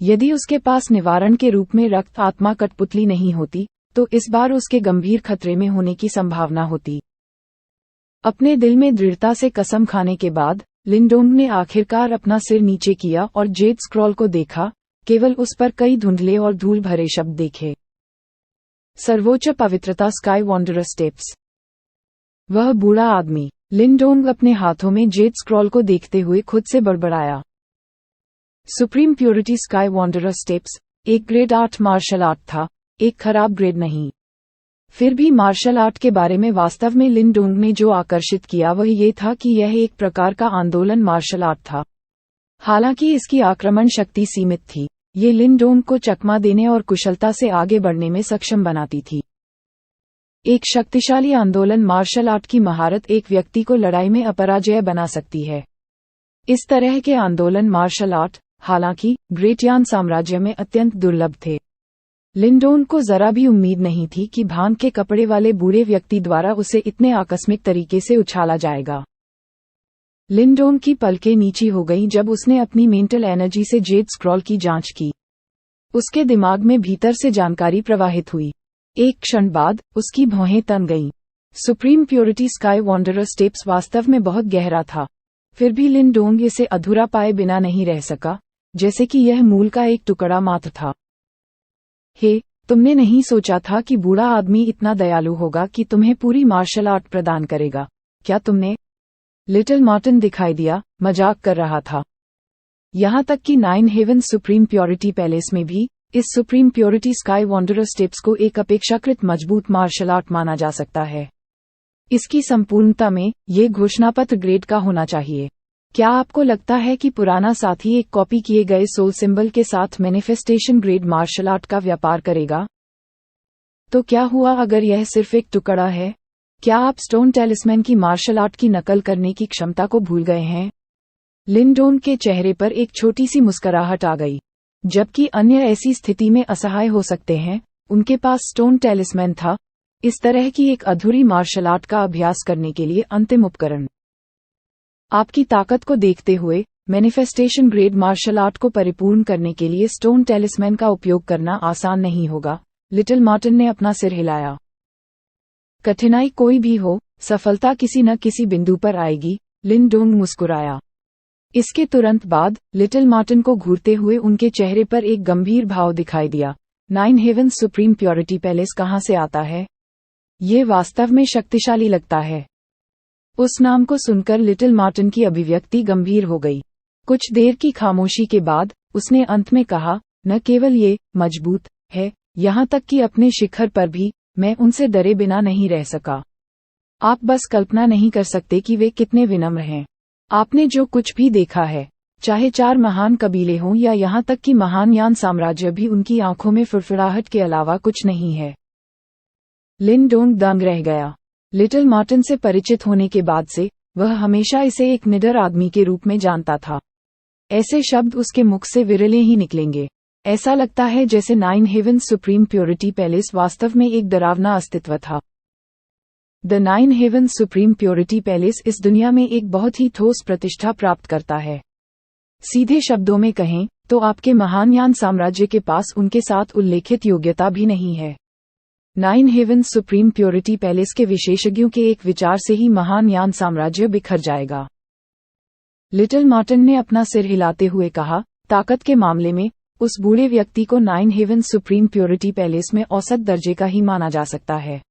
यदि उसके पास निवारण के रूप में रक्त आत्मा कठपुतली नहीं होती, तो इस बार उसके गंभीर खतरे में होने की संभावना होती। अपने दिल में दृढ़ता से कसम खाने के बाद लिंडोन ने आखिरकार अपना सिर नीचे किया और जेड स्क्रॉल को देखा, केवल उस पर कई धुंधले और धूल भरे शब्द देखे। सर्वोच्च पवित्रता स्काई वॉन्डरर स्टेप्स। वह बूढ़ा आदमी। लिंडोन अपने हाथों में जेड स्क्रॉल को देखते हुए खुद से बड़बड़ाया। Supreme purity sky wanderer steps एक ग्रेड 8 मार्शल आर्ट था, एक खराब ग्रेड नहीं। फिर भी मार्शल आर्ट के बारे में वास्तव में लिंडोन ने जो आकर्षित किया वह ये था कि यह एक प्रकार का आंदोलन मार्शल आर्ट था। हालांकि इसकी आक्रमण शक्ति सीमित थी, ये लिंडोन को चकमा देने और कुशलता से आगे बढ़ने में सक्षम बनाती थी। एक शक्तिशाली आंदोलन मार्शल आर्ट की महारत एक व्यक्ति को लड़ाई में अपराजय बना सकती है। इस तरह के आंदोलन मार्शल आर्ट, हालांकि, ग्रेट यान साम्राज्य में अत्यंत दुर्लभ थे। लिंडोन को जरा भी उम्मीद नहीं थी कि भांग के कपड़े वाले बूढ़े व्यक्ति द्वारा उसे इतने आकस्मिक तरीके से उछाला जाएगा। लिंडोन की पलकें नीची हो गईं जब उसने अपनी मेंटल एनर्जी से जेड स्क्रॉल की जांच की। उसके दिमाग में भीतर से जानकारी प्रवाहित हुई। एक क्षण बाद उसकी भौहें तन गईं। Supreme purity sky wanderer steps वास्तव में बहुत गहरा था। फिर भी लिंडोन इसे अधूरा पाए बिना नहीं रह सका, जैसे कि यह मूल का एक टुकड़ा मात्र था। हे, तुमने नहीं सोचा था कि बूढ़ा आदमी इतना दयालु होगा कि तुम्हें पूरी मार्शल आर्ट प्रदान करेगा, क्या तुमने? लिटिल मार्टिन दिखाई दिया, मजाक कर रहा था। यहाँ तक कि 9 हेवन सुप्रीम प्योरिटी पैलेस में भी इस supreme purity sky wanderer steps को एक अपेक्षाकृत मजबूत मार्शल आर्ट माना जा सकता है। इसकी संपूर्णता में ये घोषणापत्र ग्रेड का होना चाहिए। क्या आपको लगता है कि पुराना साथी एक कॉपी किए गए सोल सिंबल के साथ मैनिफेस्टेशन ग्रेड मार्शल आर्ट का व्यापार करेगा? तो क्या हुआ अगर यह सिर्फ एक टुकड़ा है? क्या आप स्टोन टेलिस्मैन की मार्शल आर्ट की नकल करने की क्षमता को भूल गए हैं? लिंडोन के चेहरे पर एक छोटी सी मुस्कुराहट आ गई। जबकि अन्य ऐसी स्थिति में असहाय हो सकते हैं, उनके पास स्टोन टेलिस्मैन था, इस तरह की एक अधूरी मार्शल आर्ट का अभ्यास करने के लिए अंतिम उपकरण। आपकी ताकत को देखते हुए, मैनिफेस्टेशन ग्रेड मार्शल आर्ट को परिपूर्ण करने के लिए स्टोन टेलिस्मैन का उपयोग करना आसान नहीं होगा। लिटिल मार्टिन ने अपना सिर हिलाया। कठिनाई कोई भी हो, सफलता किसी न किसी बिंदु पर आएगी, लिंडोन मुस्कुराया। इसके तुरंत बाद लिटिल मार्टिन को घूरते हुए उनके चेहरे पर एक गंभीर भाव दिखाई दिया। 9 हेवन सुप्रीम प्योरिटी पैलेस कहाँ से आता है? ये वास्तव में शक्तिशाली लगता है। उस नाम को सुनकर लिटिल मार्टिन की अभिव्यक्ति गंभीर हो गई। कुछ देर की खामोशी के बाद उसने अंत में कहा, न केवल ये मजबूत है, यहाँ तक कि अपने शिखर पर भी मैं उनसे डरे बिना नहीं रह सका। आप बस कल्पना नहीं कर सकते कि वे कितने विनम्र हैं। आपने जो कुछ भी देखा है, चाहे 4 महान कबीले हों या यहाँ तक कि महान यान साम्राज्य भी, उनकी आंखों में फुड़फुड़ाहट के अलावा कुछ नहीं है। लिंडोन दंग रह गया। लिटिल मार्टिन से परिचित होने के बाद से वह हमेशा इसे एक निडर आदमी के रूप में जानता था। ऐसे शब्द उसके मुख से विरले ही निकलेंगे। ऐसा लगता है जैसे 9 हेवन सुप्रीम प्योरिटी पैलेस वास्तव में एक डरावना अस्तित्व था। The Nine heavens supreme purity Palace इस दुनिया में एक बहुत ही ठोस प्रतिष्ठा प्राप्त करता है। सीधे शब्दों में कहें तो आपके महानयान साम्राज्य के पास उनके साथ उल्लेखित योग्यता भी नहीं है। Nine heavens supreme purity Palace के विशेषज्ञों के एक विचार से ही महानयान साम्राज्य बिखर जाएगा। लिटिल मार्टिन ने अपना सिर हिलाते हुए कहा, ताकत के मामले में उस बूढ़े व्यक्ति को nine heavens supreme purity palace में औसत दर्जे का ही माना जा सकता है।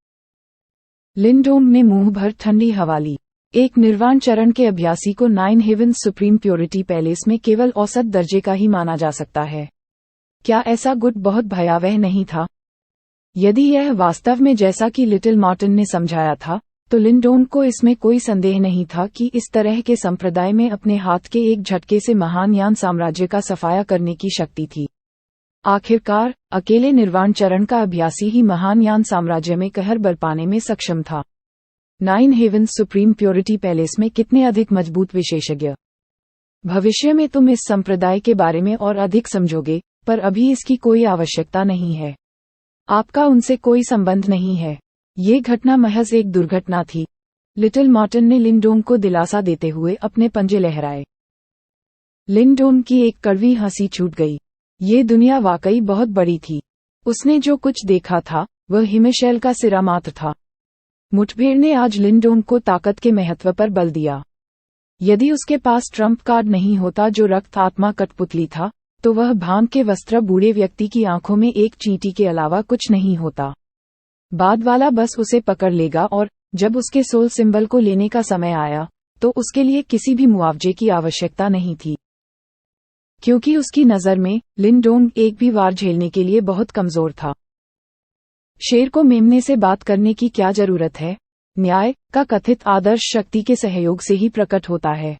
लिंडोम ने मुंह भर ठंडी हवा ली। एक निर्वाण चरण के अभ्यासी को nine heavens supreme purity palace में केवल औसत दर्जे का ही माना जा सकता है। क्या ऐसा गुट बहुत भयावह नहीं था? यदि यह वास्तव में जैसा कि लिटिल मार्टिन ने समझाया था, तो लिंडोम को इसमें कोई संदेह नहीं था कि इस तरह के संप्रदाय में अपने हाथ के एक झटके से महानयान साम्राज्य का सफाया करने की शक्ति थी। आखिरकार अकेले निर्वाण चरण का अभ्यासी ही महानयान साम्राज्य में कहर बरपाने में सक्षम था। Nine heavens supreme purity palace में कितने अधिक मजबूत विशेषज्ञ। भविष्य में तुम इस संप्रदाय के बारे में और अधिक समझोगे, पर अभी इसकी कोई आवश्यकता नहीं है। आपका उनसे कोई संबंध नहीं है। ये घटना महज एक दुर्घटना थी। लिटिल मार्टिन ने लिंडोम को दिलासा देते हुए अपने पंजे लहराए। लिंडोम की एक कड़वी हंसी छूट गई। ये दुनिया वाकई बहुत बड़ी थी। उसने जो कुछ देखा था वह हिमशैल का सिरा मात्र था। मुठभेड़ ने आज लिंडोम को ताकत के महत्व पर बल दिया। यदि उसके पास ट्रम्प कार्ड नहीं होता जो रक्त आत्मा कठपुतली था, तो वह भांग के वस्त्र बूढ़े व्यक्ति की आंखों में एक चींटी के अलावा कुछ नहीं होता। बाद वाला बस उसे पकड़ लेगा और जब उसके सोल सिंबल को लेने का समय आया, तो उसके लिए किसी भी मुआवजे की आवश्यकता नहीं थी, क्योंकि उसकी नज़र में लिंडोम एक भी वार झेलने के लिए बहुत कमजोर था। शेर को मेमने से बात करने की क्या जरूरत है? न्याय का कथित आदर्श शक्ति के सहयोग से ही प्रकट होता है।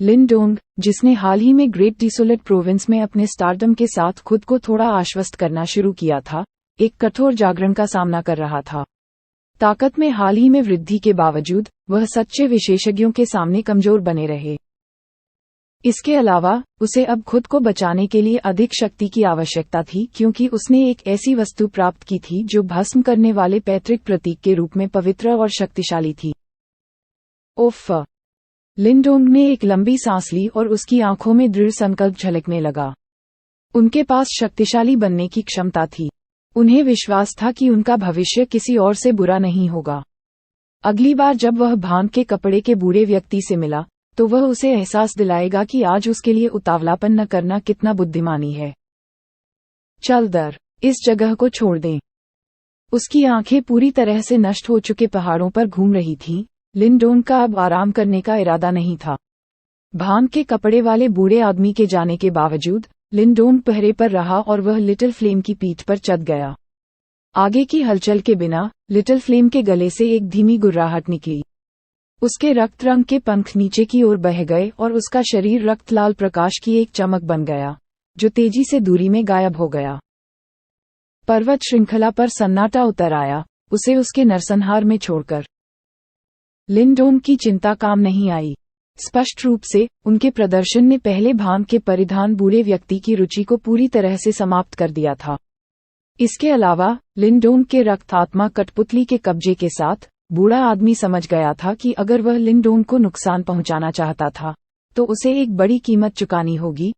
लिंडोम, जिसने हाल ही में ग्रेट डिसोलेट प्रोविंस में अपने स्टारडम के साथ खुद को थोड़ा आश्वस्त करना शुरू किया था, एक कठोर जागरण का सामना कर रहा था। ताकत में हाल ही में वृद्धि के बावजूद वह सच्चे विशेषज्ञों के सामने कमजोर बने रहे। इसके अलावा उसे अब खुद को बचाने के लिए अधिक शक्ति की आवश्यकता थी, क्योंकि उसने एक ऐसी वस्तु प्राप्त की थी जो भस्म करने वाले पैतृक प्रतीक के रूप में पवित्र और शक्तिशाली थी। ओफ! लिंडोम ने एक लंबी सांस ली और उसकी आंखों में दृढ़ संकल्प झलकने लगा। उनके पास शक्तिशाली बनने की क्षमता थी। उन्हें विश्वास था कि उनका भविष्य किसी और से बुरा नहीं होगा। अगली बार जब वह भांग के कपड़े के बूढ़े व्यक्ति से मिला, तो वह उसे एहसास दिलाएगा कि आज उसके लिए उतावलापन न करना कितना बुद्धिमानी है। चल दर, इस जगह को छोड़ दें। उसकी आंखें पूरी तरह से नष्ट हो चुके पहाड़ों पर घूम रही थीं। लिंडोम का अब आराम करने का इरादा नहीं था। भांग के कपड़े वाले बूढ़े आदमी के जाने के बावजूद लिंडोम पहरे पर रहा और वह लिटिल फ्लेम की पीठ पर चढ़ गया। आगे की हलचल के बिना लिटिल फ्लेम के गले से एक धीमी गुर्राहट निकली। उसके रक्त रंग के पंख नीचे की ओर बह गए और उसका शरीर रक्त लाल प्रकाश की एक चमक बन गया, जो तेजी से दूरी में गायब हो गया। पर्वत श्रृंखला पर सन्नाटा उतर आया, उसे उसके नरसंहार में छोड़कर। लिंडोम की चिंता काम नहीं आई। स्पष्ट रूप से उनके प्रदर्शन ने पहले भांग के परिधान बूढ़े व्यक्ति की रुचि को पूरी तरह से समाप्त कर दिया था। इसके अलावा लिंडोम के रक्त आत्मा कठपुतली के कब्जे के साथ बूढ़ा आदमी समझ गया था कि अगर वह लिंडोम को नुकसान पहुंचाना चाहता था, तो उसे एक बड़ी कीमत चुकानी होगी,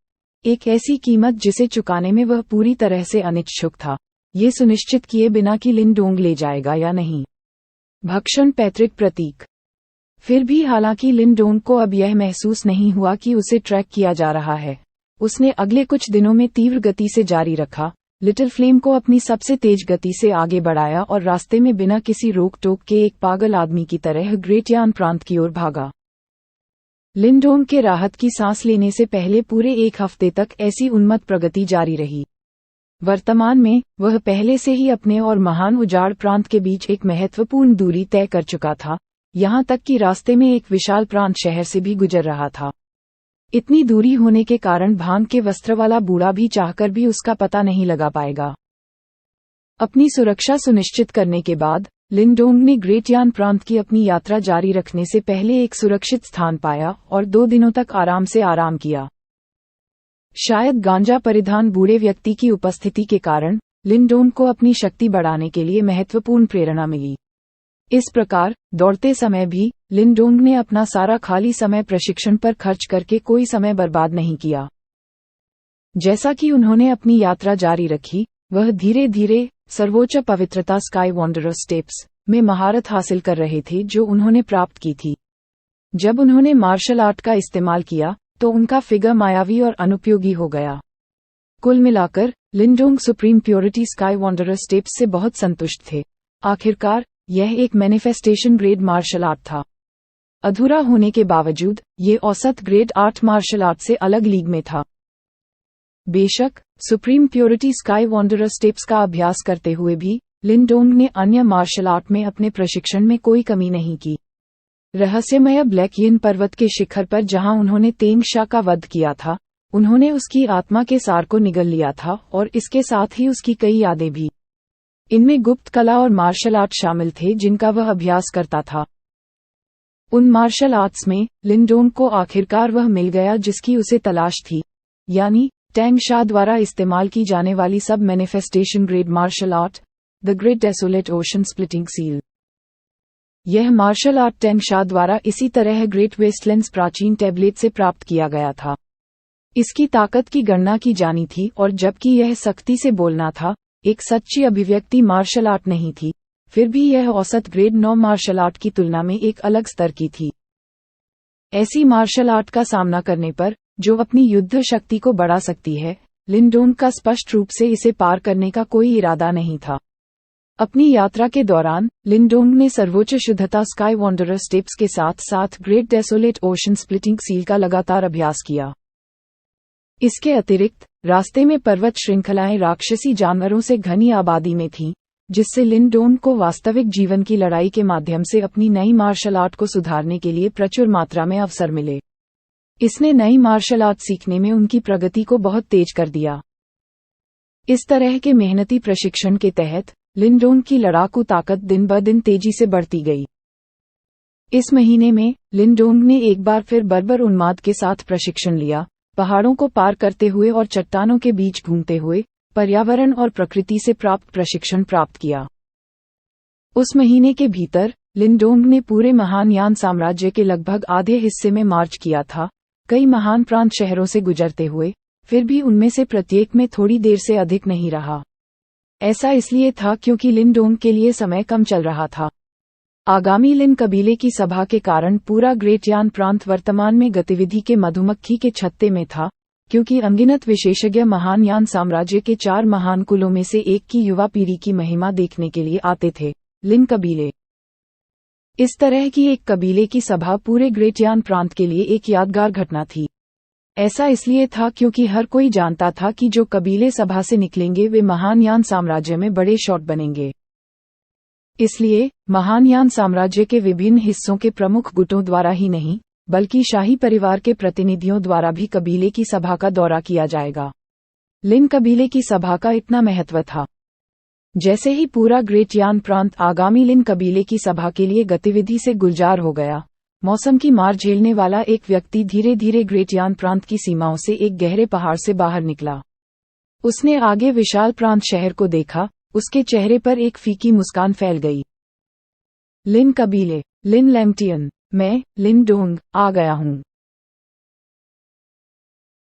एक ऐसी कीमत जिसे चुकाने में वह पूरी तरह से अनिच्छुक था, ये सुनिश्चित किए बिना कि लिंडोम ले जाएगा या नहीं। भक्षण पैतृक प्रतीक। फिर भी हालांकि लिंडोम को अब यह महसूस नहीं हुआ कि उसे ट्रैक किया जा रहा है, उसने अगले कुछ दिनों में तीव्र गति से जारी रखा, लिटिल फ्लेम को अपनी सबसे तेज गति से आगे बढ़ाया और रास्ते में बिना किसी रोक टोक के एक पागल आदमी की तरह ग्रेट यान प्रांत की ओर भागा। लिंडोम के राहत की सांस लेने से पहले पूरे एक हफ्ते तक ऐसी उन्मत्त प्रगति जारी रही। वर्तमान में वह पहले से ही अपने और महान उजाड़ प्रांत के बीच एक महत्वपूर्ण दूरी तय कर चुका था, यहाँ तक कि रास्ते में एक विशाल प्रांत शहर से भी गुजर रहा था। इतनी दूरी होने के कारण भांग के वस्त्र वाला बूढ़ा भी चाहकर भी उसका पता नहीं लगा पाएगा। अपनी सुरक्षा सुनिश्चित करने के बाद लिंडोम ने ग्रेट यान प्रांत की अपनी यात्रा जारी रखने से पहले एक सुरक्षित स्थान पाया और 2 दिनों तक आराम से आराम किया। शायद गांजा परिधान बूढ़े व्यक्ति की उपस्थिति के कारण लिंडोम को अपनी शक्ति बढ़ाने के लिए महत्वपूर्ण प्रेरणा मिली। इस प्रकार दौड़ते समय भी लिनडोंग ने अपना सारा खाली समय प्रशिक्षण पर खर्च करके कोई समय बर्बाद नहीं किया। जैसा कि उन्होंने अपनी यात्रा जारी रखी, वह धीरे धीरे सर्वोच्च पवित्रता स्काई वॉन्डरर स्टेप्स में महारत हासिल कर रहे थे जो उन्होंने प्राप्त की थी। जब उन्होंने मार्शल आर्ट का इस्तेमाल किया तो उनका फिगर मायावी और अनुपयोगी हो गया। कुल मिलाकर Lin Dong supreme purity sky wanderer steps से बहुत संतुष्ट थे। आखिरकार यह एक मैनिफेस्टेशन ग्रेड मार्शल आर्ट था। अधूरा होने के बावजूद ये औसत ग्रेड 8 मार्शल आर्ट से अलग लीग में था। बेशक supreme purity sky wanderer steps का अभ्यास करते हुए भी लिनडोंग ने अन्य मार्शल आर्ट में अपने प्रशिक्षण में कोई कमी नहीं की। रहस्यमय ब्लैक यिन पर्वत के शिखर पर जहां उन्होंने तेंग शा का वध किया था, उन्होंने उसकी आत्मा के सार को निगल लिया था और इसके साथ ही उसकी कई यादें भी। इनमें गुप्त कला और मार्शल आर्ट शामिल थे जिनका वह अभ्यास करता था। उन मार्शल आर्ट्स में लिनडोंग को आखिरकार वह मिल गया जिसकी उसे तलाश थी, यानी टेंग शा द्वारा इस्तेमाल की जाने वाली सब manifestation grade martial art, the great desolate ocean splitting seal. यह मार्शल आर्ट टेंग शा द्वारा इसी तरह ग्रेट वेस्टलैंड्स प्राचीन टैबलेट से प्राप्त किया गया था। इसकी ताकत की गणना की जानी थी और जबकि यह सख्ती से बोलना था, एक सच्ची अभिव्यक्ति मार्शल आर्ट नहीं थी, फिर भी यह औसत ग्रेड 9 मार्शल आर्ट की तुलना में एक अलग स्तर की थी। ऐसी मार्शल आर्ट का सामना करने पर, जो अपनी युद्ध शक्ति को बढ़ा सकती है, लिनडोंग का स्पष्ट रूप से इसे पार करने का कोई इरादा नहीं था। अपनी यात्रा के दौरान लिनडोंग ने सर्वोच्च शुद्धता स्काई वॉन्डरर स्टेप्स के साथ साथ great desolate ocean splitting seal का लगातार अभ्यास किया। इसके अतिरिक्त रास्ते में पर्वत श्रृंखलाएं राक्षसी जानवरों से घनी आबादी में थीं, जिससे लिनडोंग को वास्तविक जीवन की लड़ाई के माध्यम से अपनी नई मार्शल आर्ट को सुधारने के लिए प्रचुर मात्रा में अवसर मिले। इसने नई मार्शल आर्ट सीखने में उनकी प्रगति को बहुत तेज कर दिया। इस तरह के मेहनती प्रशिक्षण के तहत लिनडोंग की लड़ाकू ताकत दिन ब दिन तेजी से बढ़ती गई। इस महीने में लिनडोंग ने एक बार फिर बर्बर उन्माद के साथ प्रशिक्षण लिया, पहाड़ों को पार करते हुए और चट्टानों के बीच घूमते हुए पर्यावरण और प्रकृति से प्राप्त प्रशिक्षण प्राप्त किया। उस महीने के भीतर लिनडोंग ने पूरे महान यान साम्राज्य के लगभग आधे हिस्से में मार्च किया था, कई महान प्रांत शहरों से गुजरते हुए, फिर भी उनमें से प्रत्येक में थोड़ी देर से अधिक नहीं रहा। ऐसा इसलिए था क्योंकि लिनडोंग के लिए समय कम चल रहा था। आगामी लिन कबीले की सभा के कारण पूरा ग्रेट यान प्रांत वर्तमान में गतिविधि के मधुमक्खी के छत्ते में था, क्योंकि अनगिनत विशेषज्ञ महान यान साम्राज्य के 4 महान कुलों में से एक की युवा पीढ़ी की महिमा देखने के लिए आते थे, लिन कबीले। इस तरह की एक कबीले की सभा पूरे ग्रेट यान प्रांत के लिए एक यादगार घटना थी। ऐसा इसलिए था क्योंकि हर कोई जानता था कि जो कबीले सभा से निकलेंगे वे महान यान साम्राज्य में बड़े शॉट बनेंगे। इसलिए महान यान साम्राज्य के विभिन्न हिस्सों के प्रमुख गुटों द्वारा ही नहीं, बल्कि शाही परिवार के प्रतिनिधियों द्वारा भी कबीले की सभा का दौरा किया जाएगा। लिन कबीले की सभा का इतना महत्व था। जैसे ही पूरा ग्रेट यान प्रांत आगामी लिन कबीले की सभा के लिए गतिविधि से गुलजार हो गया, मौसम की मार झेलने वाला एक व्यक्ति धीरे धीरे ग्रेट यान प्रांत की सीमाओं से एक गहरे पहाड़ से बाहर निकला। उसने आगे विशाल प्रांत शहर को देखा, उसके चेहरे पर एक फीकी मुस्कान फैल गई। लिन कबीले, लिन लैंगटियन, मैं लिनडोंग आ गया हूँ।